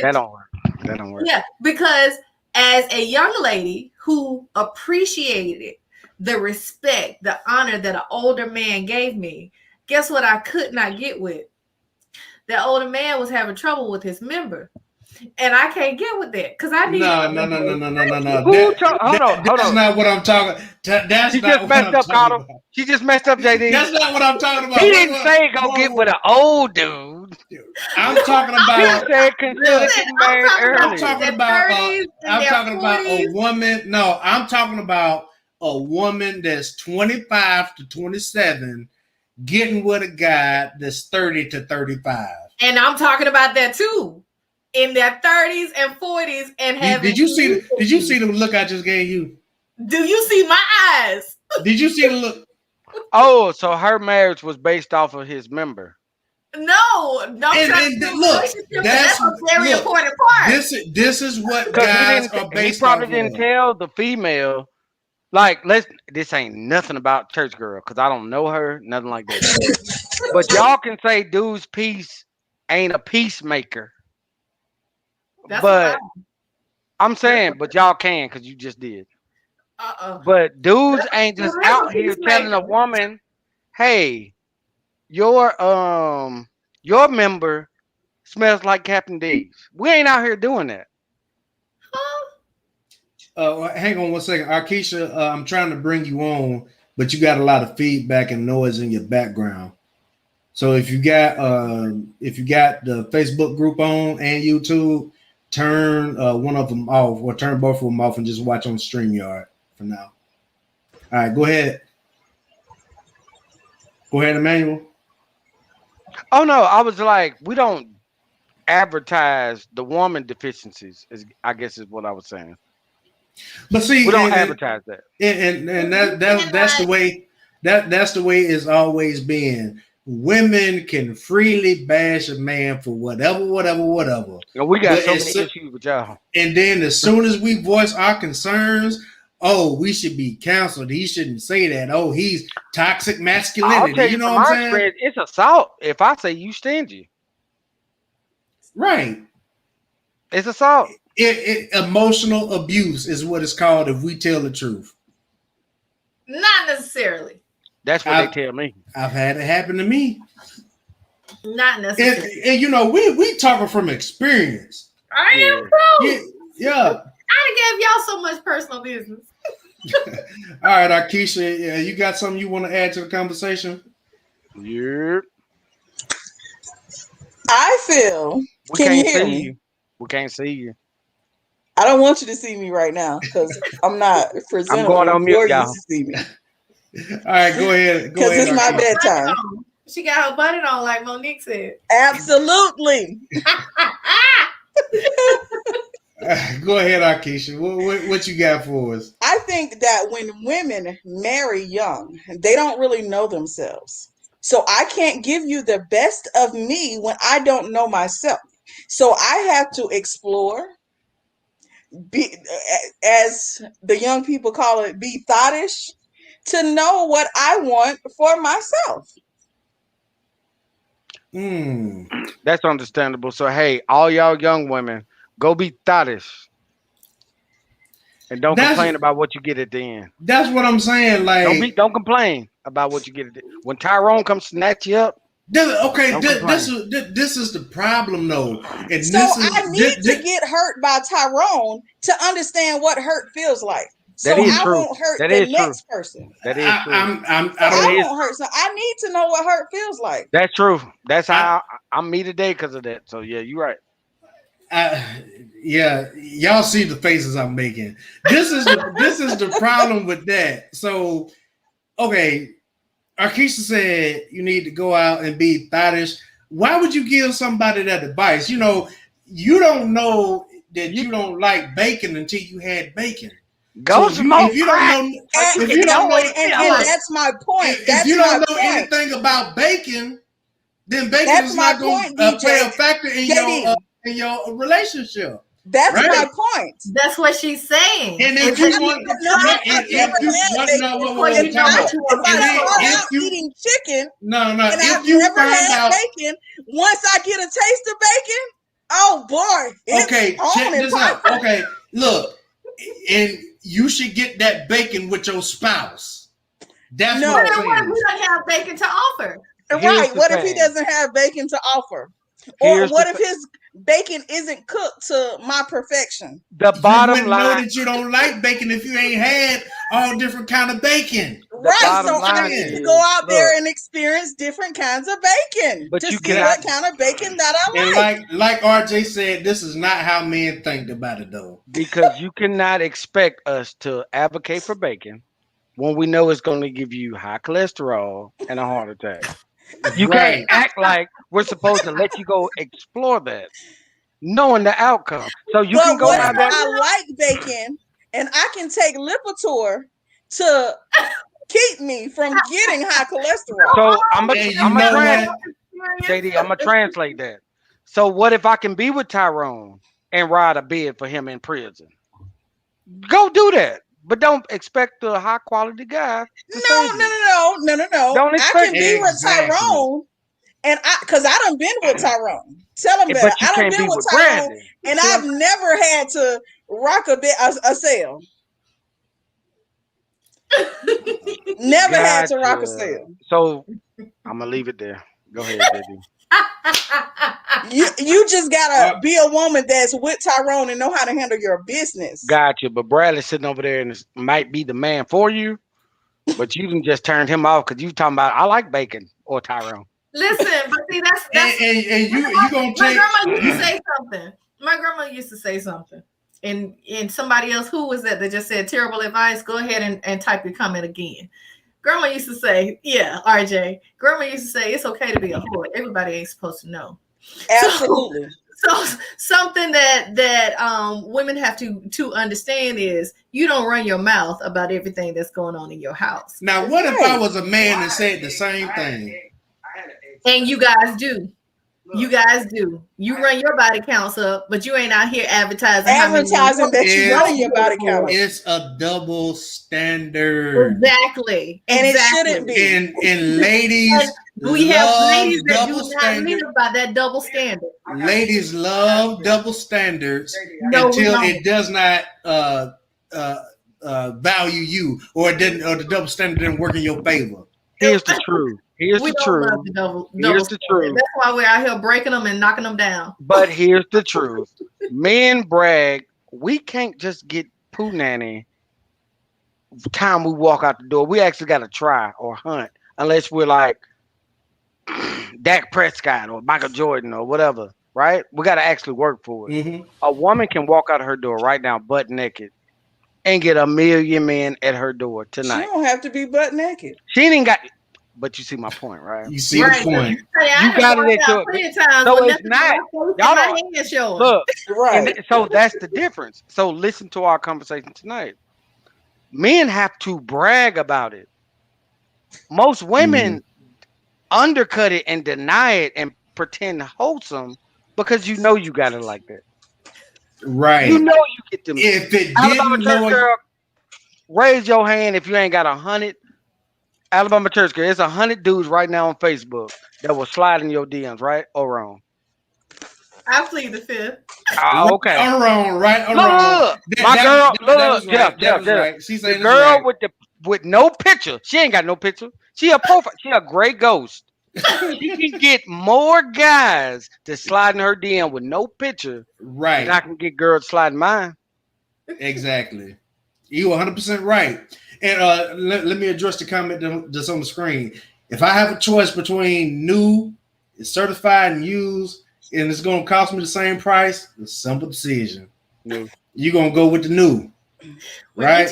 Speaker 2: Yeah, because as a young lady who appreciated the respect, the honor that an older man gave me, guess what I could not get with? That older man was having trouble with his member. And I can't get with that because I need.
Speaker 1: No.
Speaker 3: Hold on.
Speaker 1: That's not what I'm talking.
Speaker 3: She just messed up, Carter. She just messed up, JD.
Speaker 1: That's not what I'm talking about.
Speaker 3: He didn't say go get with an old dude.
Speaker 1: I'm talking about.
Speaker 3: He said consider getting married early.
Speaker 1: I'm talking about a woman. No, I'm talking about a woman that's 25 to 27 getting with a guy that's 30 to 35.
Speaker 2: And I'm talking about that too. In their 30s and 40s and having.
Speaker 1: Did you see the look I just gave you?
Speaker 2: Do you see my eyes?
Speaker 1: Did you see the look?
Speaker 3: Oh, so her marriage was based off of his member.
Speaker 2: No.
Speaker 1: Look, that's
Speaker 2: a very important part.
Speaker 1: This is what guys are based.
Speaker 3: He probably didn't tell the female, like, this ain't nothing about church girl because I don't know her, nothing like that. But y'all can say dude's peace ain't a peacemaker. But I'm saying, but y'all can because you just did. But dudes ain't just out here telling a woman, "Hey, your member smells like Captain D's." We ain't out here doing that.
Speaker 1: Hang on one second, Arkisha. I'm trying to bring you on, but you got a lot of feedback and noise in your background. So if you got the Facebook group on and YouTube. turn one of them off or turn both of them off and just watch on StreamYard for now. All right, go ahead. Go ahead, Emmanuel.
Speaker 3: Oh no, I was like, we don't advertise the woman deficiencies. I guess is what I was saying.
Speaker 1: But see,
Speaker 3: we don't advertise that,
Speaker 1: and that's the way that's the way it's always been. Women can freely bash a man for whatever.
Speaker 3: And we got so many issues with y'all.
Speaker 1: And then as soon as we voice our concerns, oh, we should be counseled. He shouldn't say that. Oh, he's toxic masculinity. You know what I'm saying?
Speaker 3: It's assault if I say you stingy.
Speaker 1: Right.
Speaker 3: It's assault.
Speaker 1: Emotional abuse is what it's called if we tell the truth.
Speaker 2: Not necessarily.
Speaker 3: That's what they tell me.
Speaker 1: I've had it happen to me.
Speaker 2: Not necessarily.
Speaker 1: And you know, we talking from experience.
Speaker 2: I am too.
Speaker 1: Yeah.
Speaker 2: I done gave y'all so much personal business.
Speaker 1: All right, Arkisha, you got something you want to add to the conversation?
Speaker 3: Yep.
Speaker 4: I feel. Can you hear me?
Speaker 3: We can't see you.
Speaker 4: I don't want you to see me right now because I'm not presenting.
Speaker 3: I'm going on mute, y'all.
Speaker 4: To see me.
Speaker 1: All right, go ahead.
Speaker 4: Because it's my bedtime.
Speaker 2: She got her button on, like Monique said.
Speaker 4: Absolutely.
Speaker 1: Go ahead, Arkisha. What you got for us?
Speaker 4: I think that when women marry young, they don't really know themselves. So I can't give you the best of me when I don't know myself. So I have to explore, be, as the young people call it, be thottish, to know what I want for myself.
Speaker 3: That's understandable. So hey, all y'all young women, go be thottish. And don't complain about what you get at the end.
Speaker 1: That's what I'm saying. Like,
Speaker 3: don't complain about what you get at the end. When Tyrone comes snatch you up.
Speaker 1: This is the problem, though. And
Speaker 4: so I need to get hurt by Tyrone to understand what hurt feels like. So I won't hurt the next person.
Speaker 3: That is true.
Speaker 4: I won't hurt. So I need to know what hurt feels like.
Speaker 3: That's true. That's how I'm me today because of that. So yeah, you're right.
Speaker 1: Yeah, y'all see the faces I'm making. This is the problem with that. So, okay, Arkisha said you need to go out and be thottish. Why would you give somebody that advice? You know, you don't know that you don't like bacon until you had bacon.
Speaker 3: Go smoke.
Speaker 4: If you don't know, and that's my point. If you don't know
Speaker 1: anything about bacon, then bacon is not going to play a factor in your relationship.
Speaker 4: That's my point.
Speaker 2: That's what she's saying.
Speaker 1: And if you want,
Speaker 4: eating chicken,
Speaker 1: if you
Speaker 4: never had bacon, once I get a taste of bacon, oh boy.
Speaker 1: Okay, check this out. Okay, look, and you should get that bacon with your spouse. That's what I'm saying.
Speaker 2: We don't have bacon to offer.
Speaker 4: Right. What if he doesn't have bacon to offer? Or what if his bacon isn't cooked to my perfection?
Speaker 3: The bottom line.
Speaker 1: Know that you don't like bacon if you ain't had all different kind of bacon.
Speaker 4: Right. So I need to go out there and experience different kinds of bacon.
Speaker 3: But
Speaker 4: to see what kind of bacon that I like.
Speaker 1: And like RJ said, this is not how men think about it though.
Speaker 3: Because you cannot expect us to advocate for bacon when we know it's going to give you high cholesterol and a heart attack. You can't act like we're supposed to let you go explore that, knowing the outcome. So you can go out there.
Speaker 4: I like bacon, and I can take Lipitor to keep me from getting high cholesterol.
Speaker 3: So I'm gonna translate that. So what if I can be with Tyrone and ride a bed for him in prison? Go do that. But don't expect the high quality guy.
Speaker 4: No.
Speaker 3: Don't expect
Speaker 4: I can be with Tyrone, and because I done been with Tyrone. Tell him that I done been with Tyrone, Brandon. And I've never had to rock a cell. Never had to rock a cell.
Speaker 3: So I'm gonna leave it there. Go ahead, baby.
Speaker 4: You just gotta be a woman that's with Tyrone and know how to handle your business.
Speaker 3: Gotcha. But Bradley's sitting over there and might be the man for you, but you can just turn him off because you talking about I like bacon or Tyrone.
Speaker 2: Listen, but see that's
Speaker 1: and you gonna take.
Speaker 2: My grandma used to say something. My grandma used to say something, and somebody else, who was that just said terrible advice? Go ahead and type your comment again. Grandma used to say, yeah, RJ. Grandma used to say, it's okay to be a whore. Everybody ain't supposed to know.
Speaker 4: Absolutely.
Speaker 2: So something that women have to understand is you don't run your mouth about everything that's going on in your house.
Speaker 1: Now, what if I was a man and said the same thing?
Speaker 2: And you guys do. You guys do. You run your body counts up, but you ain't out here advertising
Speaker 4: that you running your body count.
Speaker 1: It's a double standard.
Speaker 2: Exactly.
Speaker 4: And it shouldn't be.
Speaker 1: And ladies,
Speaker 2: we have ladies that do not live by that double standard.
Speaker 1: Ladies love double standards until it does not value you, or the double standard didn't work in your favor.
Speaker 3: Here's the truth. Here's the truth. Here's the truth.
Speaker 2: That's why we're out here breaking them and knocking them down.
Speaker 3: But here's the truth. Men brag. We can't just get poo nanny time we walk out the door. We actually got to try or hunt, unless we're like Dak Prescott or Michael Jordan or whatever, right? We got to actually work for it.
Speaker 1: Mm-hmm.
Speaker 3: A woman can walk out of her door right now butt naked and get 1 million men at her door tonight.
Speaker 4: She don't have to be butt naked.
Speaker 3: She ain't got, but you see my point, right?
Speaker 1: You see the point.
Speaker 3: You got it into it. No, it's not. Y'all don't look.
Speaker 4: Right.
Speaker 3: And so that's the difference. So listen to our conversation tonight. Men have to brag about it. Most women undercut it and deny it and pretend wholesome because you know you got it like that.
Speaker 1: Right.
Speaker 3: You know you get them.
Speaker 1: If it
Speaker 3: Alabama
Speaker 1: didn't
Speaker 3: Church
Speaker 1: know
Speaker 3: girl, raise your hand if you ain't got 100. Alabama Church girl, it's 100 dudes right now on Facebook that will slide in your DMs, right or wrong?
Speaker 2: I plead the fifth.
Speaker 3: Okay.
Speaker 1: Or wrong, right or wrong.
Speaker 3: Look, my girl, look, Jeff.
Speaker 1: Right. She's
Speaker 3: the girl with no picture. She ain't got no picture. She a profile. She a gray ghost. She can get more guys to slide in her DM with no picture.
Speaker 1: Right.
Speaker 3: Than I can get girls sliding mine.
Speaker 1: Exactly. You 100% right. And let me address the comment that's on the screen. If I have a choice between new, certified, and used, and it's going to cost me the same price, it's a simple decision.
Speaker 3: New.
Speaker 1: You're going to go with the new. Right?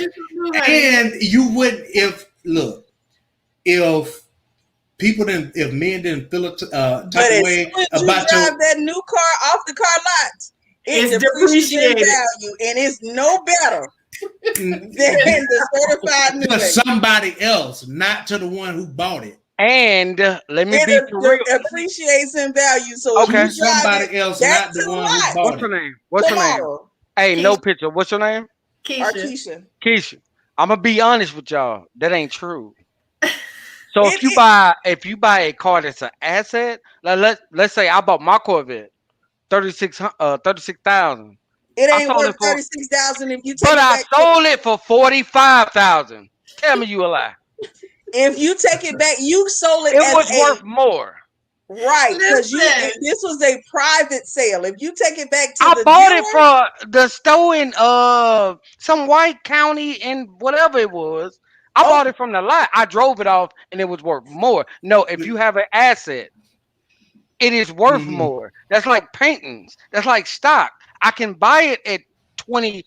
Speaker 1: And you would, if men didn't feel it type of way about
Speaker 4: that new car off the car lot, it's depreciated value, and it's no better than the certified new.
Speaker 1: To somebody else, not to the one who bought it.
Speaker 3: And let me be for real.
Speaker 4: It appreciates in value. So
Speaker 1: okay, somebody else, not the one who bought
Speaker 3: What's her name? What's her name? Hey, Keisha. No picture. What's your name?
Speaker 4: Keisha.
Speaker 3: I'm gonna be honest with y'all. That ain't true. So if you buy a car that's an asset, like let's say I bought my Corvette, 36,000.
Speaker 4: It ain't worth 36,000 if you take.
Speaker 3: But I sold it for 45,000. Tell me you a lie.
Speaker 4: If you take it back, you sold it.
Speaker 3: It was worth more.
Speaker 4: Right, because this was a private sale. If you take it back to
Speaker 3: I bought it for the store in some white county in whatever it was. I bought it from the lot. I drove it off and it was worth more. No, if you have an asset, it is worth more. That's like paintings. That's like stock. I can buy it at $20.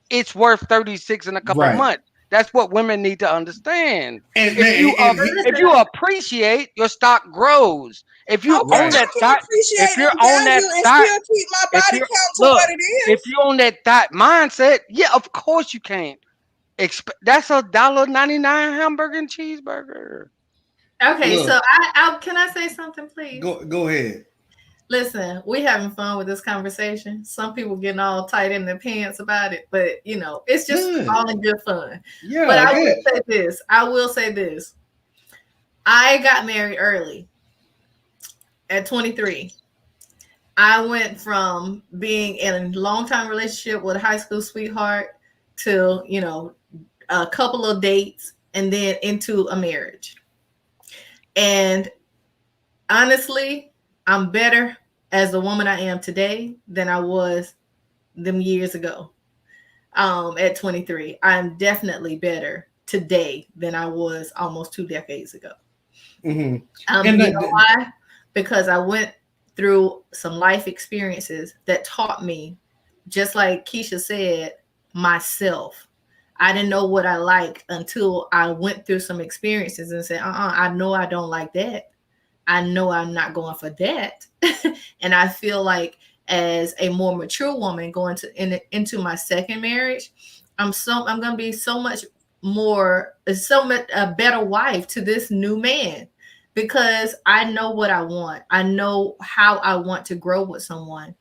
Speaker 3: It's worth $36 in a couple of months. That's what women need to understand. And if you appreciate, your stock grows. If you own that stock, if you're on that stock,
Speaker 4: keep my body count to what it is.
Speaker 3: If you own that thought mindset, yeah, of course you can't. That's $1.99 hamburger and cheeseburger.
Speaker 2: Okay, so I can I say something, please?
Speaker 1: Go ahead.
Speaker 2: Listen, we having fun with this conversation. Some people getting all tight in their pants about it, but it's just all in good fun.
Speaker 1: Yeah.
Speaker 2: But I will say this. I got married early at 23. I went from being in a long-time relationship with a high school sweetheart to, a couple of dates and then into a marriage. And honestly, I'm better as the woman I am today than I was them years ago. At 23, I'm definitely better today than I was almost 2 decades ago.
Speaker 1: Mm-hmm.
Speaker 2: You know why? Because I went through some life experiences that taught me, just like Keisha said, myself. I didn't know what I liked until I went through some experiences and said, I know I don't like that. I know I'm not going for that. And I feel like as a more mature woman going into my second marriage, I'm going to be so much a better wife to this new man, because I know what I want. I know how I want to grow with someone,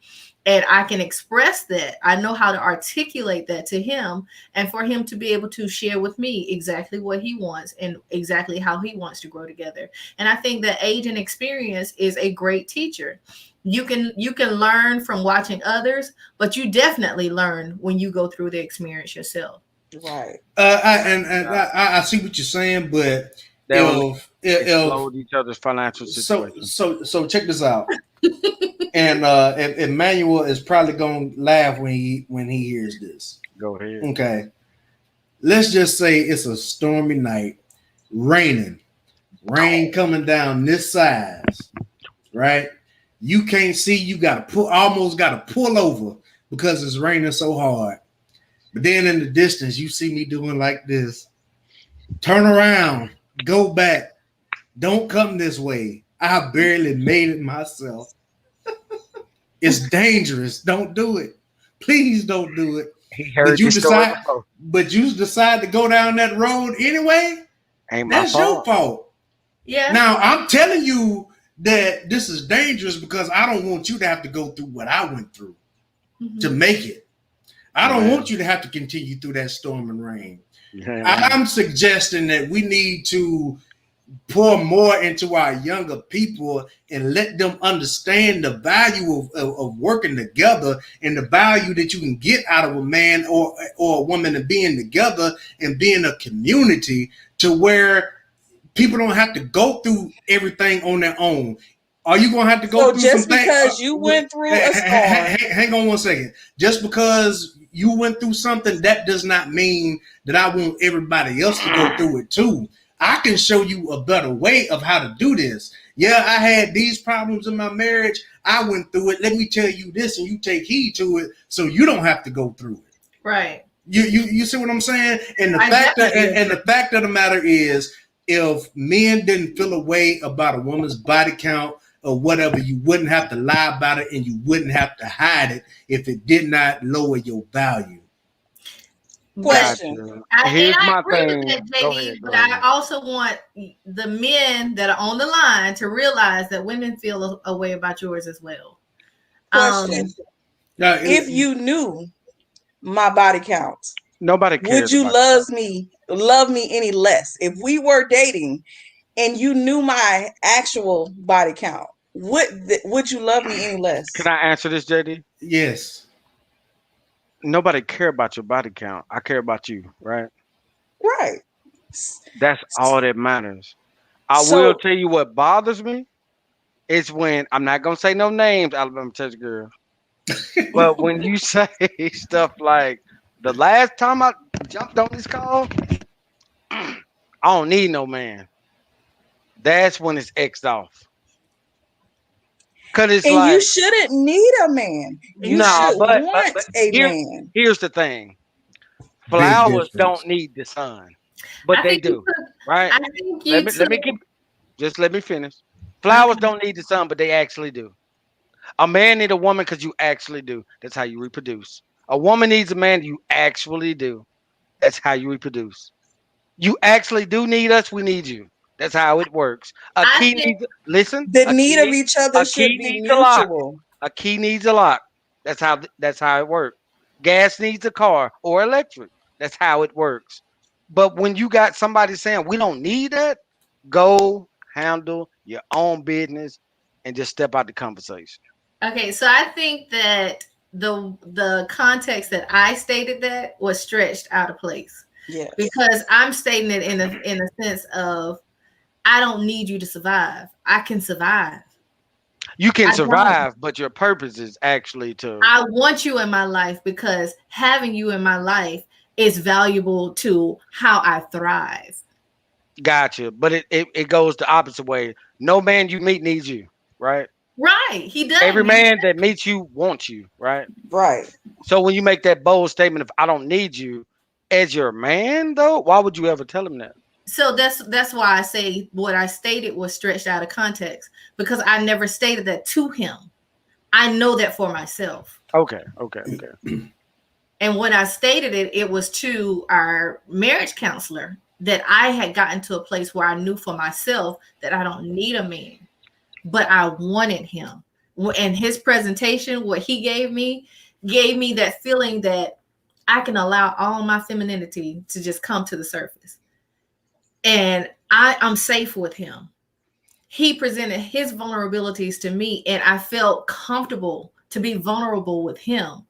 Speaker 2: and I can express that. I know how to articulate that to him, and for him to be able to share with me exactly what he wants and exactly how he wants to grow together. And I think that age and experience is a great teacher. You can learn from watching others, but you definitely learn when you go through the experience yourself.
Speaker 4: Right.
Speaker 1: I see what you're saying, but if
Speaker 3: explode each other's financial situation.
Speaker 1: So check this out. And Emmanuel is probably gonna laugh when he hears this.
Speaker 3: Go ahead.
Speaker 1: Okay. Let's just say it's a stormy night, rain coming down this size, right? You can't see, you almost gotta pull over because it's raining so hard. But then in the distance, you see me doing like this. Turn around, go back. Don't come this way. I barely made it myself. It's dangerous. Don't do it. Please don't do it.
Speaker 3: He heard
Speaker 1: but you decide to go down that road anyway. That's your fault.
Speaker 2: Yeah.
Speaker 1: Now I'm telling you that this is dangerous because I don't want you to have to go through what I went through to make it. I don't want you to have to continue through that storm and rain. I'm suggesting that we need to pour more into our younger people and let them understand the value of working together and the value that you can get out of a man or a woman and being together and being a community, to where people don't have to go through everything on their own. Are you going to have to go through
Speaker 4: just
Speaker 1: some
Speaker 4: because you went through a storm?
Speaker 1: Hang on one second. Just because you went through something, that does not mean that I want everybody else to go through it too. I can show you a better way of how to do this. Yeah, I had these problems in my marriage. I went through it. Let me tell you this, and you take heed to it so you don't have to go through it.
Speaker 2: Right.
Speaker 1: You see what I'm saying? And the fact of the matter is, if men didn't feel a way about a woman's body count or whatever, you wouldn't have to lie about it and you wouldn't have to hide it if it did not lower your value.
Speaker 4: Question.
Speaker 3: Here's my thing.
Speaker 2: Go ahead. I also want the men that are on the line to realize that women feel a way about yours as well.
Speaker 4: Question. If you knew my body count,
Speaker 3: nobody cares.
Speaker 4: Would you love me any less? If we were dating and you knew my actual body count, would you love me any less?
Speaker 3: Can I answer this, JD?
Speaker 1: Yes.
Speaker 3: Nobody care about your body count. I care about you, right?
Speaker 4: Right.
Speaker 3: That's all that matters. I will tell you what bothers me is when, I'm not going to say no names, Alabama Church girl, but when you say stuff like, the last time I jumped on this call, I don't need no man. That's when it's X'd off. Cause it's
Speaker 4: you shouldn't need a man. You should want a man.
Speaker 3: Here's the thing. Flowers don't need the sun, but they do, right? Let me finish. Flowers don't need the sun, but they actually do. A man need a woman because you actually do. That's how you reproduce. A woman needs a man. You actually do. That's how you reproduce. You actually do need us. We need you. That's how it works. A key needs
Speaker 4: of each other should be mutual.
Speaker 3: A key needs a lock. That's how it works. Gas needs a car or electric. That's how it works. But when you got somebody saying we don't need that, go handle your own business and just step out the conversation.
Speaker 2: Okay, so I think that the context that I stated that was stretched out of place.
Speaker 4: Yeah.
Speaker 2: Because I'm stating it in a sense of, I don't need you to survive. I can survive.
Speaker 3: You can survive, but your purpose is actually
Speaker 2: I want you in my life because having you in my life is valuable to how I thrive.
Speaker 3: Gotcha. But it goes the opposite way. No man you meet needs you, right?
Speaker 2: Right. He does.
Speaker 3: Every man that meets you wants you, right?
Speaker 4: Right.
Speaker 3: So when you make that bold statement of I don't need you as your man, though, why would you ever tell him that?
Speaker 2: So that's why I say what I stated was stretched out of context, because I never stated that to him. I know that for myself.
Speaker 3: Okay.
Speaker 2: And when I stated it, it was to our marriage counselor that I had gotten to a place where I knew for myself that I don't need a man, but I wanted him. And his presentation, what he gave me that feeling that I can allow all my femininity to just come to the surface. And I'm safe with him. He presented his vulnerabilities to me, and I felt comfortable to be vulnerable with him.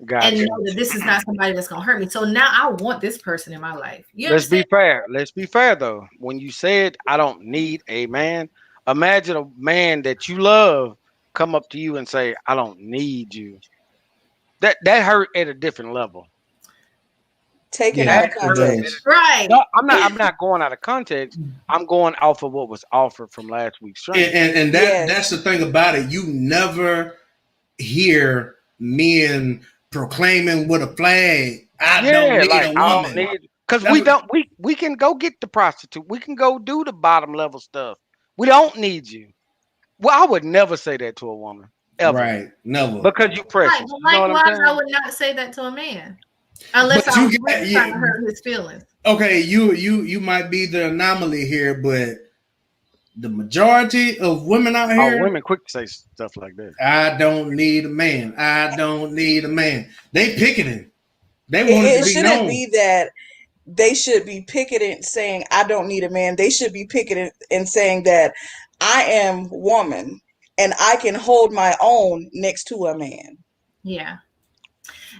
Speaker 3: Gotcha.
Speaker 2: And know that this is not somebody that's gonna hurt me. So now I want this person in my life.
Speaker 3: Let's be fair though. When you said I don't need a man, imagine a man that you love come up to you and say, I don't need you. That hurt at a different level.
Speaker 4: Taken out of context.
Speaker 2: Right.
Speaker 3: No, I'm not going out of context. I'm going off of what was offered from last week's stream.
Speaker 1: And that's the thing about it. You never hear men proclaiming with a flag, I don't need a woman.
Speaker 3: Because we can go get the prostitute. We can go do the bottom level stuff. We don't need you. Well, I would never say that to a woman. Ever. Right.
Speaker 1: Never.
Speaker 3: Because you precious.
Speaker 2: Right. Well, likewise, I would not say that to a man. Unless I was really trying to hurt his feelings.
Speaker 1: Okay, you might be the anomaly here, but the majority of women out here,
Speaker 3: women quick to say stuff like that.
Speaker 1: I don't need a man. I don't need a man. They picketing. They want it to be known. It shouldn't
Speaker 4: be that they should be picketing saying I don't need a man. They should be picketing and saying that I am woman and I can hold my own next to a man.
Speaker 2: Yeah.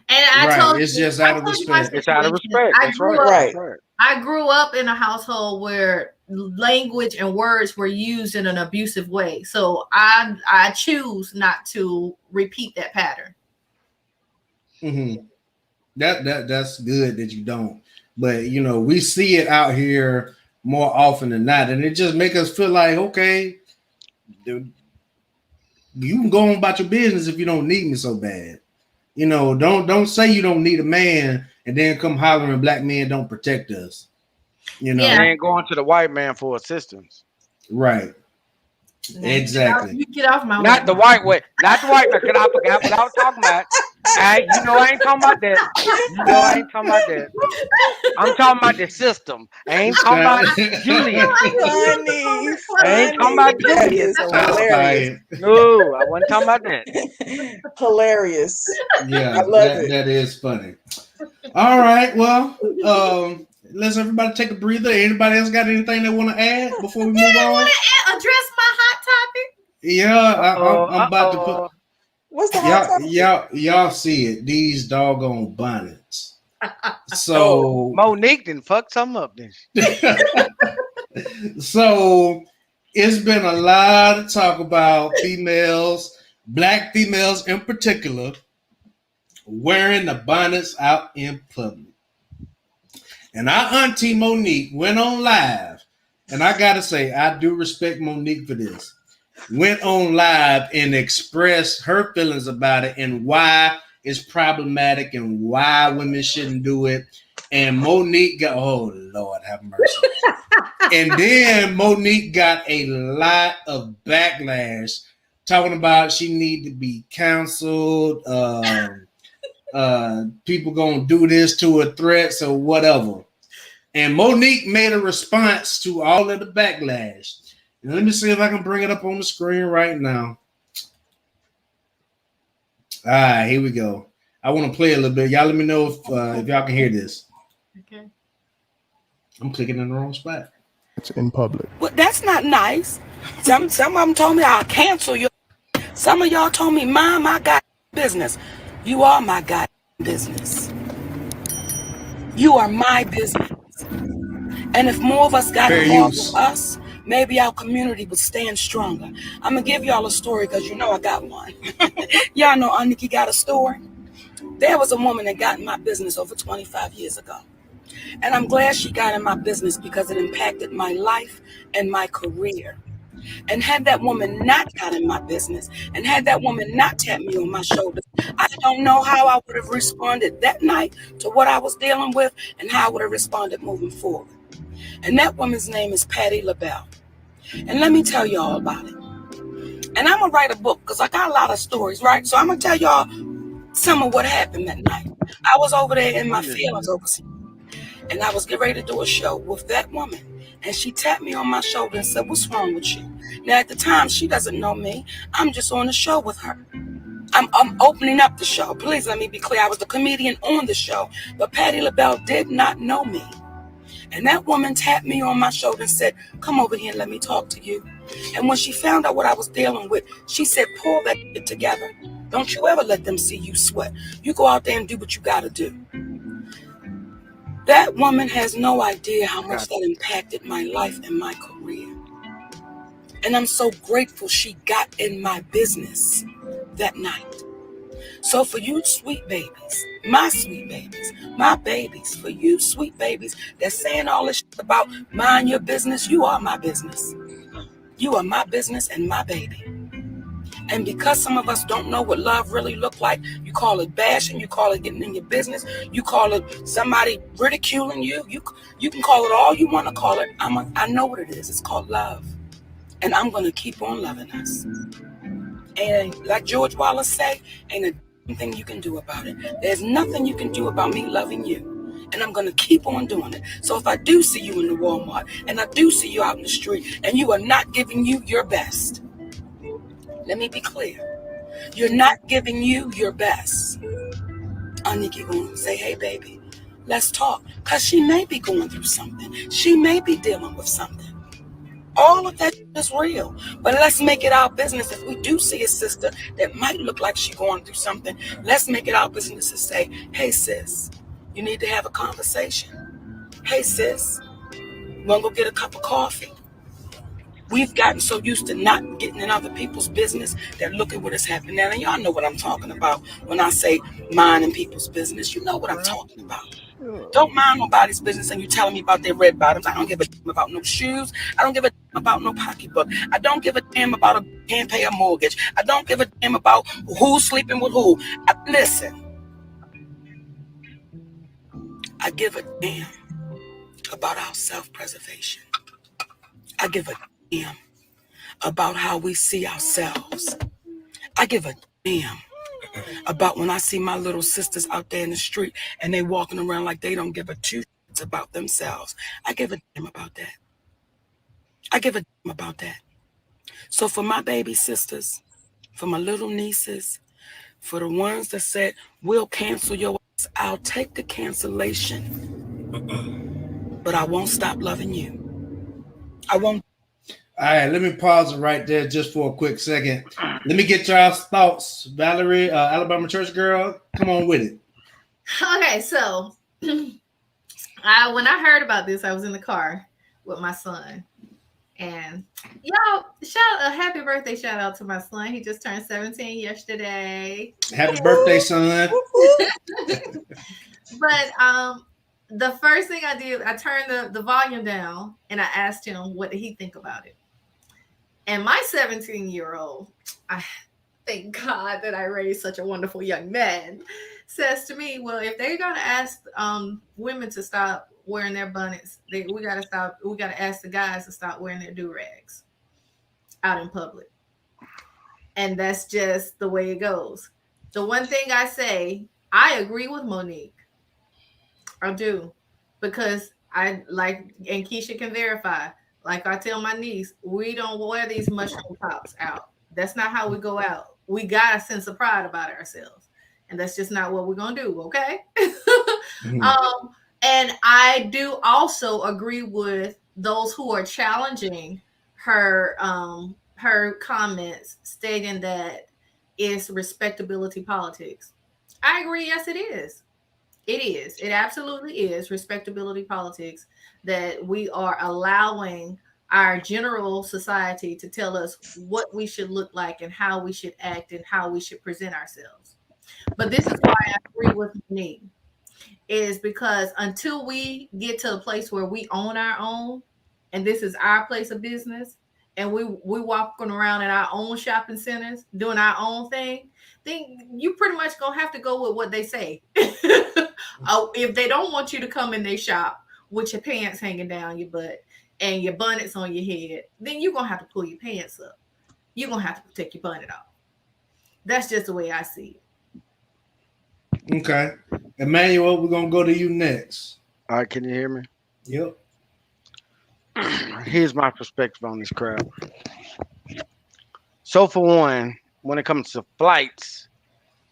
Speaker 2: And I told
Speaker 1: it's just out of respect.
Speaker 3: It's out of respect. That's
Speaker 4: right.
Speaker 2: I grew up in a household where language and words were used in an abusive way. So I choose not to repeat that pattern.
Speaker 1: Mm-hmm. That's good that you don't. But we see it out here more often than not, and it just makes us feel like, okay, dude, you can go on about your business if you don't need me so bad. Don't say you don't need a man and then come hollering black men don't protect us.
Speaker 3: And going to the white man for assistance.
Speaker 1: Right. Exactly.
Speaker 2: You get off my
Speaker 3: Not the white way. Not the white man. Because I forgot what I was talking about. I ain't talking about that. I'm talking about the system. I ain't talking about Julian. I ain't talking about Julian.
Speaker 4: Hilarious.
Speaker 3: No, I wasn't talking about that.
Speaker 4: Hilarious.
Speaker 1: Yeah, I love it. That is funny. All right. Well, let's everybody take a breather. Anybody else got anything they want to add before we move on?
Speaker 2: Want to address my hot topic?
Speaker 1: Yeah, I'm about to put.
Speaker 4: What's the hot topic?
Speaker 1: Y'all see it? These doggone bonnets. So
Speaker 3: Monique done fucked some up then.
Speaker 1: So it's been a lot of talk about females, black females in particular, wearing the bonnets out in public. And our auntie Monique went on live, and I gotta say, I do respect Monique for this. Went on live and expressed her feelings about it and why it's problematic and why women shouldn't do it. And Monique got, oh Lord have mercy. And then Monique got a lot of backlash talking about she need to be counseled. People gonna do this to her, threats or whatever. And Monique made a response to all of the backlash. And let me see if I can bring it up on the screen right now. All right, here we go. I want to play a little bit. Y'all let me know if y'all can hear this.
Speaker 2: Okay.
Speaker 1: I'm clicking in the wrong spot.
Speaker 5: It's in public.
Speaker 6: Well, that's not nice. Some of them told me I'll cancel you. Some of y'all told me, mind my goddamn business. You are my goddamn business. You are my business. And if more of us got involved with us, maybe our community would stand stronger. I'm going to give y'all a story because I got one. Y'all know Aunt Nikki got a story. There was a woman that got in my business over 25 years ago. And I'm glad she got in my business because it impacted my life and my career. And had that woman not got in my business, and had that woman not tapped me on my shoulders, I don't know how I would have responded that night to what I was dealing with and how I would have responded moving forward. And that woman's name is Patti LaBelle. And let me tell y'all about it. And I'm going to write a book because I got a lot of stories, right? So I'm going to tell y'all some of what happened that night. I was over there in my feelings overseas, and I was getting ready to do a show with that woman. And she tapped me on my shoulder and said, "What's wrong with you?" Now, at the time, she doesn't know me. I'm just on the show with her. I'm opening up the show. Please let me be clear. I was the comedian on the show. But Patti LaBelle did not know me. And that woman tapped me on my shoulder and said, "Come over here and let me talk to you." And when she found out what I was dealing with, she said, "Pull that shit together. Don't you ever let them see you sweat. You go out there and do what you got to do." That woman has no idea how much that impacted my life and my career. And I'm so grateful she got in my business that night. So for you sweet babies, my babies, for you sweet babies that's saying all this shit about mind your business, you are my business. You are my business and my baby. And because some of us don't know what love really look like, you call it bashing, you call it getting in your business, you call it somebody ridiculing you. You can call it all you want to call it. I know what it is. It's called love. And I'm going to keep on loving us. And like George Wallace say, ain't a damn thing you can do about it. There's nothing you can do about me loving you. And I'm going to keep on doing it. So if I do see you in the Walmart and I do see you out in the street and you are not giving you your best, let me be clear. You're not giving you your best. Aniki going to say, "Hey, baby, let's talk." Because she may be going through something. She may be dealing with something. All of that is real. But let's make it our business. If we do see a sister that might look like she's going through something, let's make it our business to say, "Hey, sis, you need to have a conversation. Hey, sis, want to go get a cup of coffee?" We've gotten so used to not getting in other people's business that look at what is happening now. And y'all know what I'm talking about when I say minding people's business. You know what I'm talking about. Don't mind nobody's business and you telling me about their red bottoms. I don't give a damn about no shoes. I don't give a damn about no pocketbook. I don't give a damn about a can't pay a mortgage. I don't give a damn about who's sleeping with who. Listen, I give a damn about our self-preservation. I give a damn about how we see ourselves. I give a damn about when I see my little sisters out there in the street and they walking around like they don't give a two shits about themselves. I give a damn about that. I give a damn about that. So for my baby sisters, for my little nieces, for the ones that said, "We'll cancel your ass," I'll take the cancellation. But I won't stop loving you. I won't.
Speaker 1: All right, let me pause it right there just for a quick second. Let me get y'all's thoughts. Valerie, Alabama church girl, come on with it.
Speaker 2: Okay, so when I heard about this, I was in the car with my son. And y'all, a happy birthday shout out to my son. He just turned 17 yesterday.
Speaker 1: Happy birthday, son.
Speaker 2: But the first thing I did, I turned the volume down and I asked him what did he think about it. And my 17-year-old, I thank God that I raised such a wonderful young man, says to me, "Well, if they're gonna ask women to stop wearing their bonnets, we gotta ask the guys to stop wearing their do-rags out in public." And that's just the way it goes. The one thing I say, I agree with Monique. I do. Because I like, and Keisha can verify, like I tell my niece, we don't wear these mushroom tops out. That's not how we go out. We got a sense of pride about ourselves. And that's just not what we're going to do, okay? Mm-hmm. And I do also agree with those who are challenging her comments, stating that it's respectability politics. I agree. Yes, it is. It is. It absolutely is respectability politics that we are allowing our general society to tell us what we should look like and how we should act and how we should present ourselves. But this is why I agree with Monique, is because until we get to a place where we own our own and this is our place of business and we walking around in our own shopping centers doing our own thing, then you pretty much gonna have to go with what they say. Oh, if they don't want you to come in their shop with your pants hanging down your butt and your bonnets on your head, then you're gonna have to pull your pants up. You're gonna have to take your bonnet off. That's just the way I see it.
Speaker 1: Okay. Emmanuel, we're gonna go to you next.
Speaker 3: All right, can you hear me?
Speaker 1: Yep.
Speaker 3: Here's my perspective on this crap. So for one, when it comes to flights,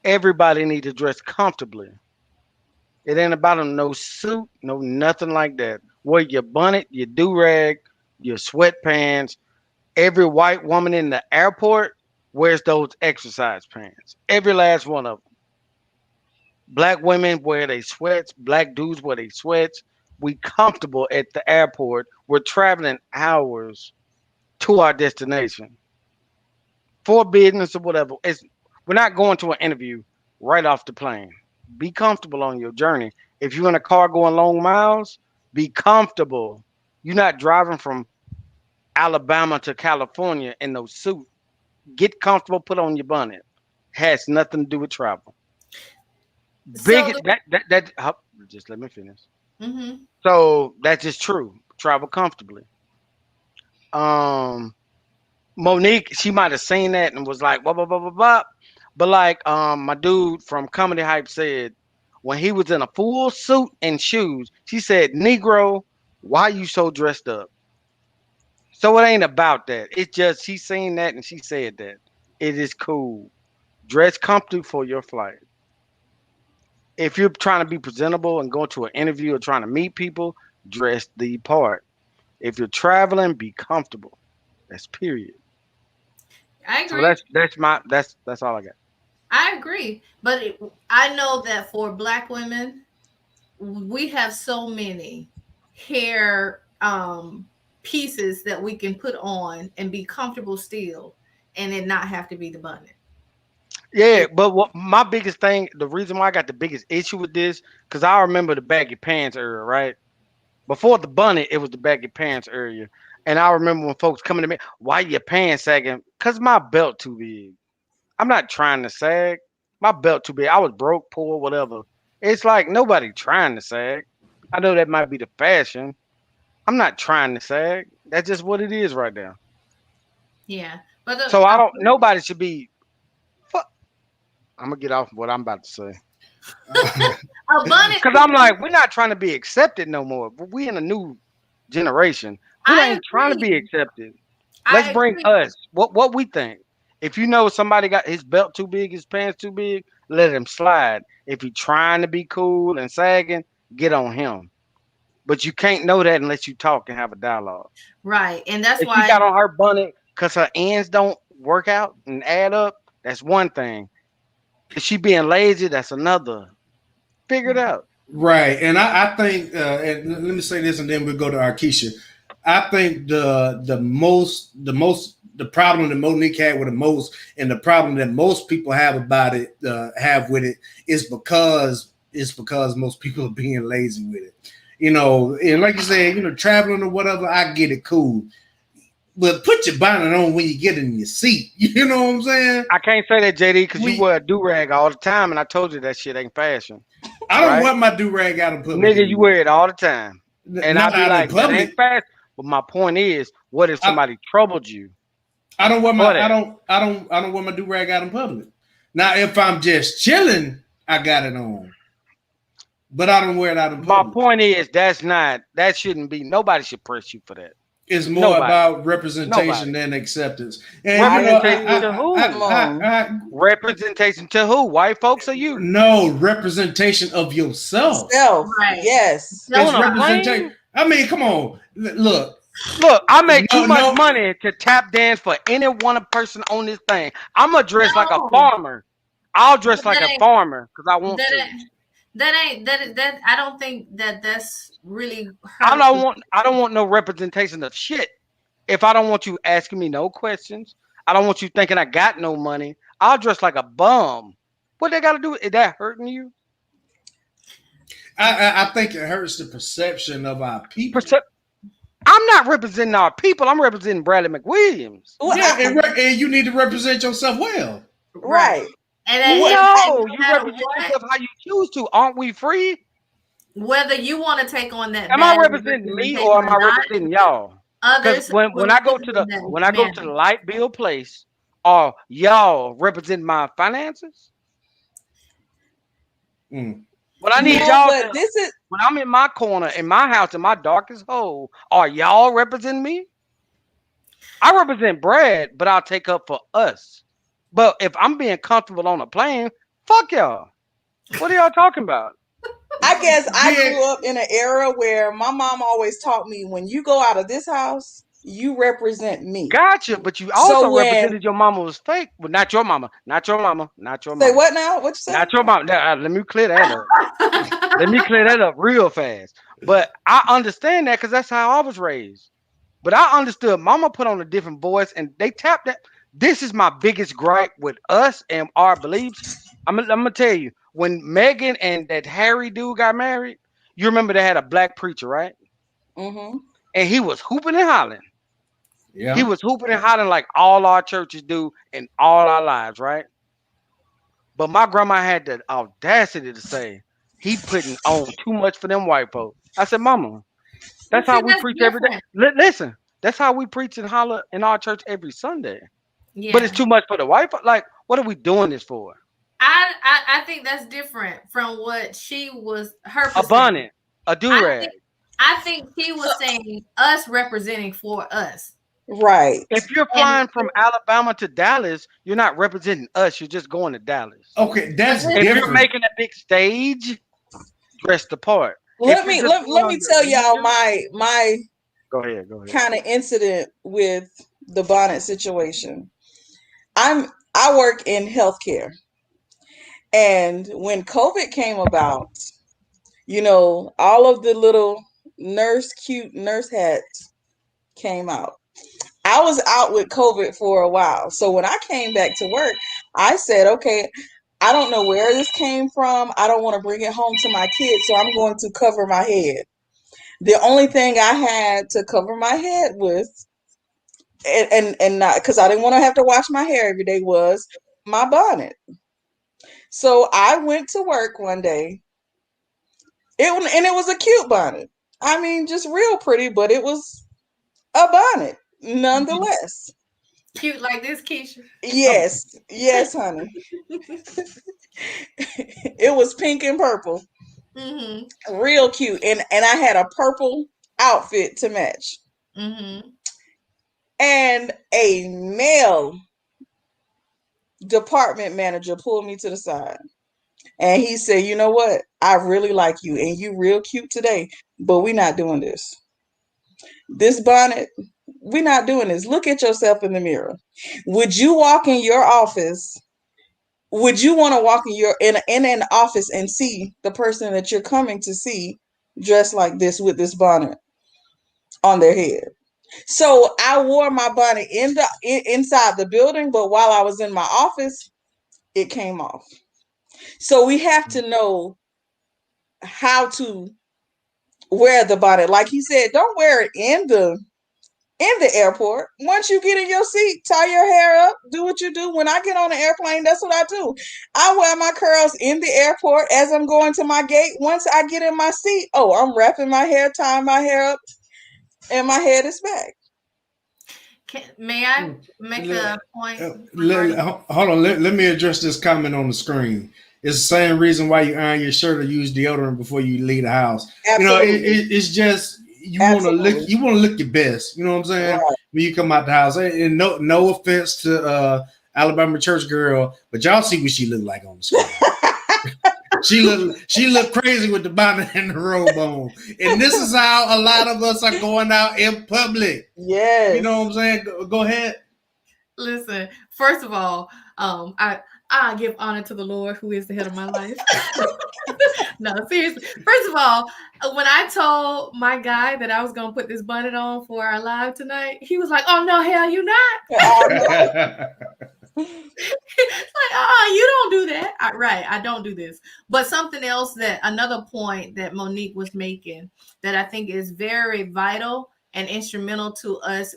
Speaker 3: everybody need to dress comfortably. It ain't about no suit, no nothing like that. Wear your bonnet, your do-rag, your sweatpants. Every white woman in the airport wears those exercise pants. Every last one of them. Black women wear their sweats. Black dudes wear their sweats. We comfortable at the airport. We're traveling hours to our destination for business or whatever. We're not going to an interview right off the plane. Be comfortable on your journey. If you're in a car going long miles, be comfortable. You're not driving from Alabama to California in no suit. Get comfortable. Put on your bonnet. Has nothing to do with travel. Just let me finish.
Speaker 2: Mm-hmm.
Speaker 3: So that's just true. Travel comfortably. Monique, she might have seen that and was like, blah, blah, blah, blah, blah. But like my dude from Comedy Hype said, when he was in a full suit and shoes, she said, Negro, why you so dressed up? So it ain't about that. It's just she seen that and she said that. It is cool. Dress comfortable for your flight. If you're trying to be presentable and going to an interview or trying to meet people, dress the part. If you're traveling, be comfortable. That's period.
Speaker 2: I agree.
Speaker 3: So that's all I got.
Speaker 2: I agree, but I know that for Black women, we have so many hair pieces that we can put on and be comfortable still, and it not have to be the bonnet.
Speaker 3: Yeah, but what my biggest thing, the reason why I got the biggest issue with this, because I remember the baggy pants era, right? Before the bonnet, it was the baggy pants area. And I remember when folks coming to me, why your pants sagging? Because my belt too big. I'm not trying to sag. My belt too big. I was broke, poor, whatever. It's like nobody trying to sag. I know that might be the fashion. I'm not trying to sag. That's just what it is right now.
Speaker 2: Yeah. But
Speaker 3: So nobody should be. I'm going to get off what I'm about to say.
Speaker 2: a bonnet.
Speaker 3: Because I'm like, we're not trying to be accepted no more. But we in a new generation. We ain't trying to be accepted. Let's bring us what we think. If you know somebody got his belt too big, his pants too big, let him slide. If he's trying to be cool and sagging, get on him. But you can't know that unless you talk and have a dialogue.
Speaker 2: Right. And that's
Speaker 3: if
Speaker 2: why
Speaker 3: she got on her bonnet because her ends don't work out and add up, that's one thing. If she being lazy, that's another. Figure it out.
Speaker 1: Right. And I think, and let me say this and then we'll go to Arkisha. I think the problem that Monique had with the most, and the problem that most people have about it, have with it, is because most people are being lazy with it. You know, and like you said, you know, traveling or whatever, I get it, cool. But put your bonnet on when you get in your seat. You know what I'm saying?
Speaker 3: I can't say that, JD, because you wear a do-rag all the time, and I told you that shit ain't fashion.
Speaker 1: I don't wear my do-rag out in public.
Speaker 3: Nigga, you wear it all the time. And I'll be like, that ain't fashion. But my point is, what if somebody troubled you?
Speaker 1: I don't wear my do-rag out in public. Now, if I'm just chilling, I got it on. But I don't wear it out in public.
Speaker 3: My point is, that shouldn't be, nobody should press you for that.
Speaker 1: It's more about representation than acceptance. And
Speaker 3: representation to who? Representation to who? White folks or you?
Speaker 1: No, representation of yourself.
Speaker 4: Right. Yes.
Speaker 1: It's representation. I mean, come on. Look,
Speaker 3: I make too much money to tap dance for any one person on this thing. I'm going to dress like a farmer. I'll dress like a farmer because I want to.
Speaker 2: That I don't think that's really
Speaker 3: I don't want no representation of shit. If I don't want you asking me no questions, I don't want you thinking I got no money. I'll dress like a bum. What they got to do? Is that hurting you?
Speaker 1: I think it hurts the perception of our people.
Speaker 3: I'm I'm not representing our people. I'm representing Bradley McWilliams.
Speaker 4: Well,
Speaker 1: Yeah, and you need to represent yourself well.
Speaker 4: right.
Speaker 2: And then
Speaker 3: No,
Speaker 2: no
Speaker 3: you
Speaker 2: matter
Speaker 3: represent
Speaker 2: what,
Speaker 3: yourself how you choose to. Aren't we free?
Speaker 2: whether you want to take on that
Speaker 3: Am I
Speaker 2: bad
Speaker 3: representing me
Speaker 2: representation
Speaker 3: or am I
Speaker 2: or not,
Speaker 3: representing y'all? Because
Speaker 2: others
Speaker 3: when
Speaker 2: will
Speaker 3: I go
Speaker 2: see
Speaker 3: to
Speaker 2: it in
Speaker 3: the
Speaker 2: that manner.
Speaker 3: light bill place, are y'all representing my finances?
Speaker 1: Mm.
Speaker 3: When I need
Speaker 4: No,
Speaker 3: y'all
Speaker 4: but
Speaker 3: to,
Speaker 4: this is
Speaker 3: when I'm in my corner, in my house, in my darkest hole, are y'all representing me? I represent Brad, but I'll take up for us. But if I'm being comfortable on a plane, fuck y'all. What are y'all talking about?
Speaker 4: I guess I
Speaker 1: Yeah.
Speaker 4: grew up in an era where my mom always taught me when you go out of this house, you represent me.
Speaker 3: Gotcha, but you
Speaker 4: So
Speaker 3: also
Speaker 4: when
Speaker 3: represented your mama was fake. Well, not your mama, not your mama, not your
Speaker 4: say
Speaker 3: mama,
Speaker 4: what now? What you say?
Speaker 3: not your mama. Now, let me clear that up. Let me clear that up real fast. But I understand that because that's how I was raised. But I understood mama put on a different voice and they tapped that. This is my biggest gripe with us and our beliefs. I'm gonna tell you, when Megan and that Harry dude got married, you remember they had a black preacher, right?
Speaker 4: Mm-hmm.
Speaker 3: And he was hooping and hollering.
Speaker 1: Yeah.
Speaker 3: He was hooping and hollering like all our churches do in all our lives, right? But my grandma had the audacity to say he putting on too much for them white folks. I said, Mama, that's
Speaker 2: See,
Speaker 3: how we
Speaker 2: that's
Speaker 3: preach every day.
Speaker 2: different.
Speaker 3: Listen, that's how we preach and holler in our church every Sunday. But
Speaker 2: Yeah.
Speaker 3: it's too much for the white folks. Like, what are we doing this for?
Speaker 2: I think that's different from what she was her
Speaker 3: A
Speaker 2: perspective.
Speaker 3: bonnet, a
Speaker 2: I
Speaker 3: do-rag.
Speaker 2: think I think she was saying us representing for us.
Speaker 4: Right.
Speaker 3: If you're
Speaker 2: And
Speaker 3: flying from Alabama to Dallas, you're not representing us. You're just going to Dallas.
Speaker 1: Okay, that's
Speaker 2: If
Speaker 3: If you're
Speaker 1: different.
Speaker 3: making a big stage, dress the part.
Speaker 4: Let
Speaker 3: If you're
Speaker 4: me
Speaker 3: just
Speaker 4: let,
Speaker 3: going
Speaker 4: let
Speaker 3: on
Speaker 4: me
Speaker 3: your
Speaker 4: tell y'all
Speaker 3: leisure,
Speaker 4: my
Speaker 3: go ahead, go ahead.
Speaker 4: kind of incident with the bonnet situation. I work in healthcare. And when COVID came about, all of the little cute nurse hats came out. I was out with COVID for a while. So when I came back to work, I said, okay, I don't know where this came from. I don't want to bring it home to my kids, so I'm going to cover my head. The only thing I had to cover my head with, and not because I didn't want to have to wash my hair every day, was my bonnet. So I went to work one day. It was a cute bonnet. I mean, just real pretty, but it was a bonnet nonetheless.
Speaker 2: cute like this, Keisha.
Speaker 4: Yes, honey. It was pink and purple,
Speaker 2: Mm-hmm.
Speaker 4: real cute, and I had a purple outfit to match.
Speaker 2: Mm-hmm.
Speaker 4: And a male department manager pulled me to the side, and he said, "You know what? I really like you, and you real cute today, but we're not doing this. This bonnet, we're not doing this. Look at yourself in the mirror. Would you walk in your office? Would you want to walk in an office and see the person that you're coming to see dressed like this with this bonnet on their head?" So I wore my bonnet inside the building, but while I was in my office, it came off. So we have to know how to wear the bonnet. Like he said, don't wear it in the airport. Once you get in your seat, tie your hair up, do what you do. When I get on the airplane, that's what I do. I wear my curls in the airport as I'm going to my gate. Once I get in my seat, I'm wrapping my hair, tying my hair up, and my head is back.
Speaker 2: May I make a point?
Speaker 1: Hold on. Let me address this comment on the screen. It's the same reason why you iron your shirt or use deodorant before you leave the house.
Speaker 4: Absolutely.
Speaker 1: It's just you want to look. You want to look your best. You know what I'm saying?
Speaker 4: Right.
Speaker 1: When you come out the house, and no offense to Alabama church girl, but y'all see what she looked like on the screen. She looked crazy with the bonnet and the robe on. And this is how a lot of us are going out in public.
Speaker 4: Yes.
Speaker 1: You know what I'm saying? Go ahead.
Speaker 2: Listen, first of all, I give honor to the Lord who is the head of my life. No, seriously. First of all, when I told my guy that I was going to put this bonnet on for our live tonight, he was like, "Oh, no, hell, you not." It's like, you don't do that. Right, I don't do this. But something else another point that Monique was making that I think is very vital and instrumental to us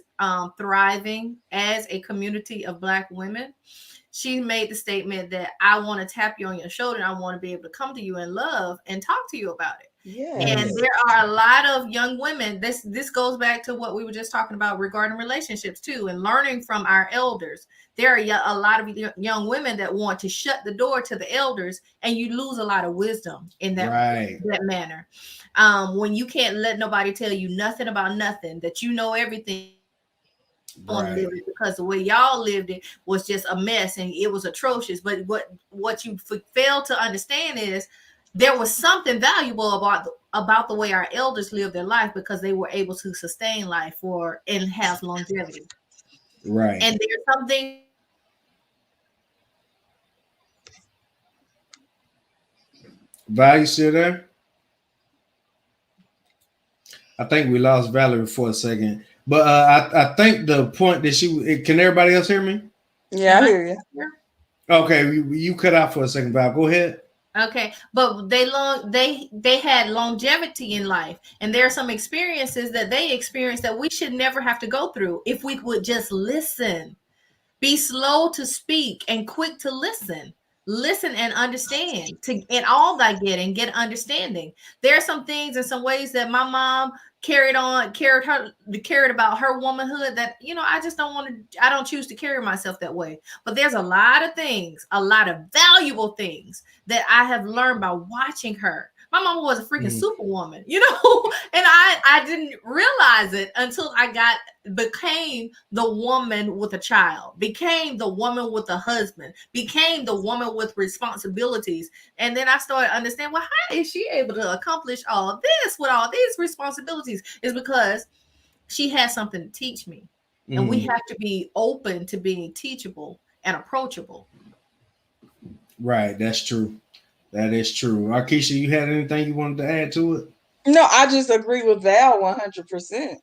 Speaker 2: thriving as a community of Black women. She made the statement that I want to tap you on your shoulder. And I want to be able to come to you in love and talk to you about it.
Speaker 4: Yes.
Speaker 2: And there are a lot of young women. This goes back to what we were just talking about regarding relationships too, and learning from our elders. There are a lot of young women that want to shut the door to the elders, and you lose a lot of wisdom in that manner. When you can't let nobody tell you nothing about nothing, that you know everything. Right. Because the way y'all lived it was just a mess and it was atrocious. But what you fail to understand is there was something valuable about the way our elders lived their life, because they were able to sustain life and have longevity.
Speaker 1: Right.
Speaker 2: And there's something.
Speaker 1: Val, you still there? I think we lost Valerie for a second. But I think the point that can everybody else hear me?
Speaker 4: Yeah, I hear you.
Speaker 1: Okay, you cut out for a second, Val. Go ahead.
Speaker 2: Okay, but they had longevity in life, and there are some experiences that they experienced that we should never have to go through if we would just listen. Be slow to speak and quick to listen. Listen and understand. In all thy getting, get understanding. There are some things and some ways that my mom carried about her womanhood that, I just I don't choose to carry myself that way. But there's a lot of things, a lot of valuable things that I have learned by watching her. My mama was a freaking superwoman, and I didn't realize it until I became the woman with a child, became the woman with a husband, became the woman with responsibilities. And then I started understanding, well, how is she able to accomplish all of this with all these responsibilities? Is because she has something to teach me. And we have to be open to being teachable and approachable.
Speaker 1: Right, that's true. That is true. Arkisha, you had anything you wanted to add to it?
Speaker 4: No, I just agree with Val 100%.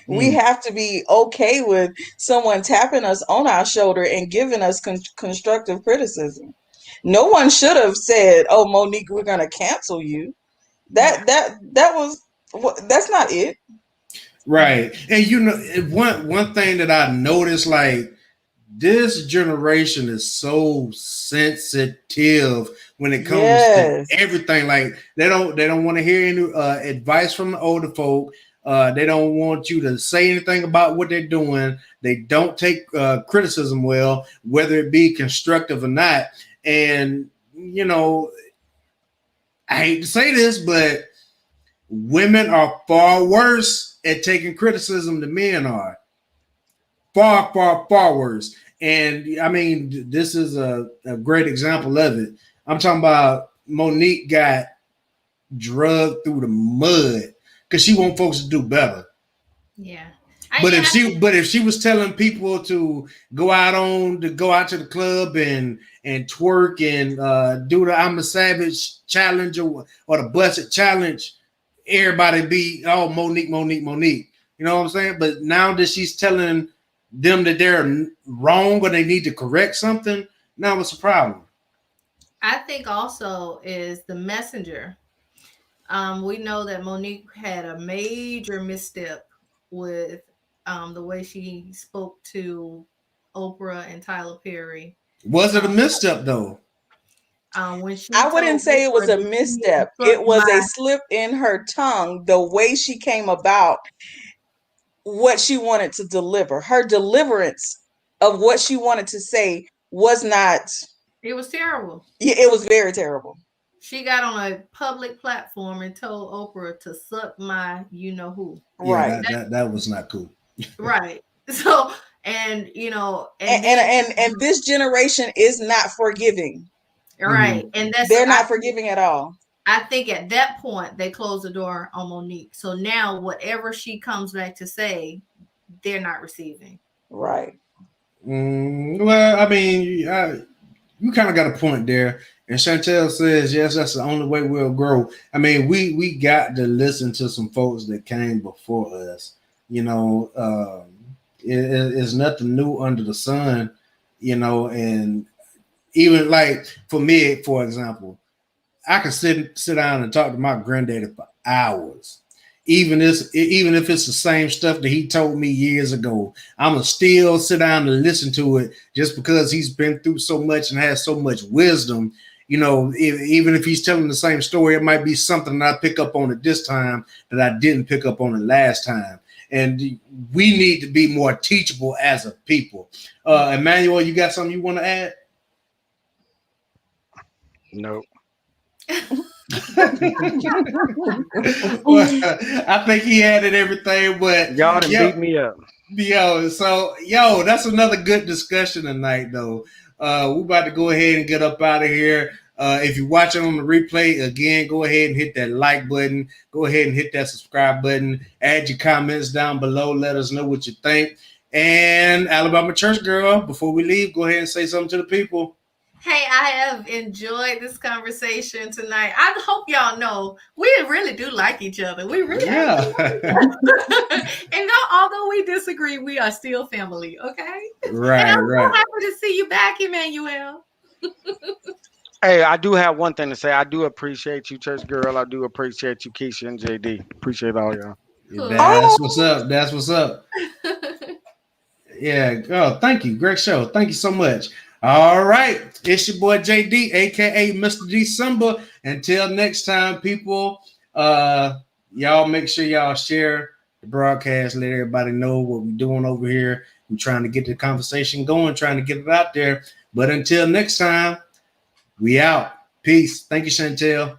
Speaker 4: We have to be okay with someone tapping us on our shoulder and giving us constructive criticism. No one should have said, "Oh, Monique, we're going to cancel you." That's not it.
Speaker 1: Right. And one thing that I noticed, like, this generation is so sensitive when it comes to everything. Like, they don't want to hear any advice from the older folk. They don't want you to say anything about what they're doing. They don't take criticism well, whether it be constructive or not. And, I hate to say this, but women are far worse at taking criticism than men are. Far, far, far worse. And I mean, this is a great example of it. I'm talking about Monique got drugged through the mud because she wants folks to do better.
Speaker 2: Yeah.
Speaker 1: But if she was telling people to go out to the club and twerk and do the I'm a Savage challenge or the Busted challenge, everybody be Monique. You know what I'm saying? But now that she's telling them that they're wrong or they need to correct something, now it's a problem.
Speaker 2: I think also is the messenger. We know that Monique had a major misstep with the way she spoke to Oprah and Tyler Perry.
Speaker 1: Was it a misstep though?
Speaker 4: I wouldn't say it was a misstep. It was a slip in her tongue, the way she came about what she wanted to deliver. Her deliverance of what she wanted to say was not.
Speaker 2: It was terrible.
Speaker 4: Yeah, it was very terrible.
Speaker 2: She got on a public platform and told Oprah to suck my who.
Speaker 1: Right. Yeah, that was not cool.
Speaker 2: Right. So, and
Speaker 4: this generation is not forgiving.
Speaker 2: Right. And
Speaker 4: they're not forgiving at all.
Speaker 2: I think at that point they closed the door on Monique. So now whatever she comes back to say, they're not receiving.
Speaker 4: Right.
Speaker 1: Well, I mean, you kind of got a point there. And Chantel says, yes, that's the only way we'll grow. I mean, we got to listen to some folks that came before us. It's nothing new under the sun, and even like for me, for example, I could sit down and talk to my granddaddy for hours. even if it's the same stuff that he told me years ago. I'm gonna still sit down and listen to it just because he's been through so much and has so much wisdom. You know, even if he's telling the same story, it might be something that I pick up on it this time that I didn't pick up on it last time. And we need to be more teachable as a people. Emmanuel, you got something you want to add?
Speaker 3: Nope.
Speaker 1: Well, I think he added everything, but
Speaker 3: Y'all done beat me up.
Speaker 1: That's another good discussion tonight, though. We're about to go ahead and get up out of here. If you're watching on the replay, again, go ahead and hit that like button. Go ahead and hit that subscribe button. Add your comments down below. Let us know what you think. And Alabama Church Girl, before we leave, go ahead and say something to the people.
Speaker 2: Hey, I have enjoyed this conversation tonight. I hope y'all know we really do like each other. We really
Speaker 1: Yeah.
Speaker 2: And although we disagree, we are still family, okay?
Speaker 1: Right,
Speaker 2: and I'm
Speaker 1: right.
Speaker 2: so happy to see you back, Emmanuel.
Speaker 3: Hey, I do have one thing to say. I do appreciate you, Church Girl. I do appreciate you, Keisha and JD. Appreciate all y'all.
Speaker 1: That's what's up. That's what's up. Yeah. Oh, thank you. Great show. Thank you so much. All right. It's your boy JD, aka Mr. December. Until next time, people, y'all make sure y'all share the broadcast. Let everybody know what we're doing over here. We're trying to get the conversation going, trying to get it out there. But until next time, we out. Peace. Thank you, Chantel.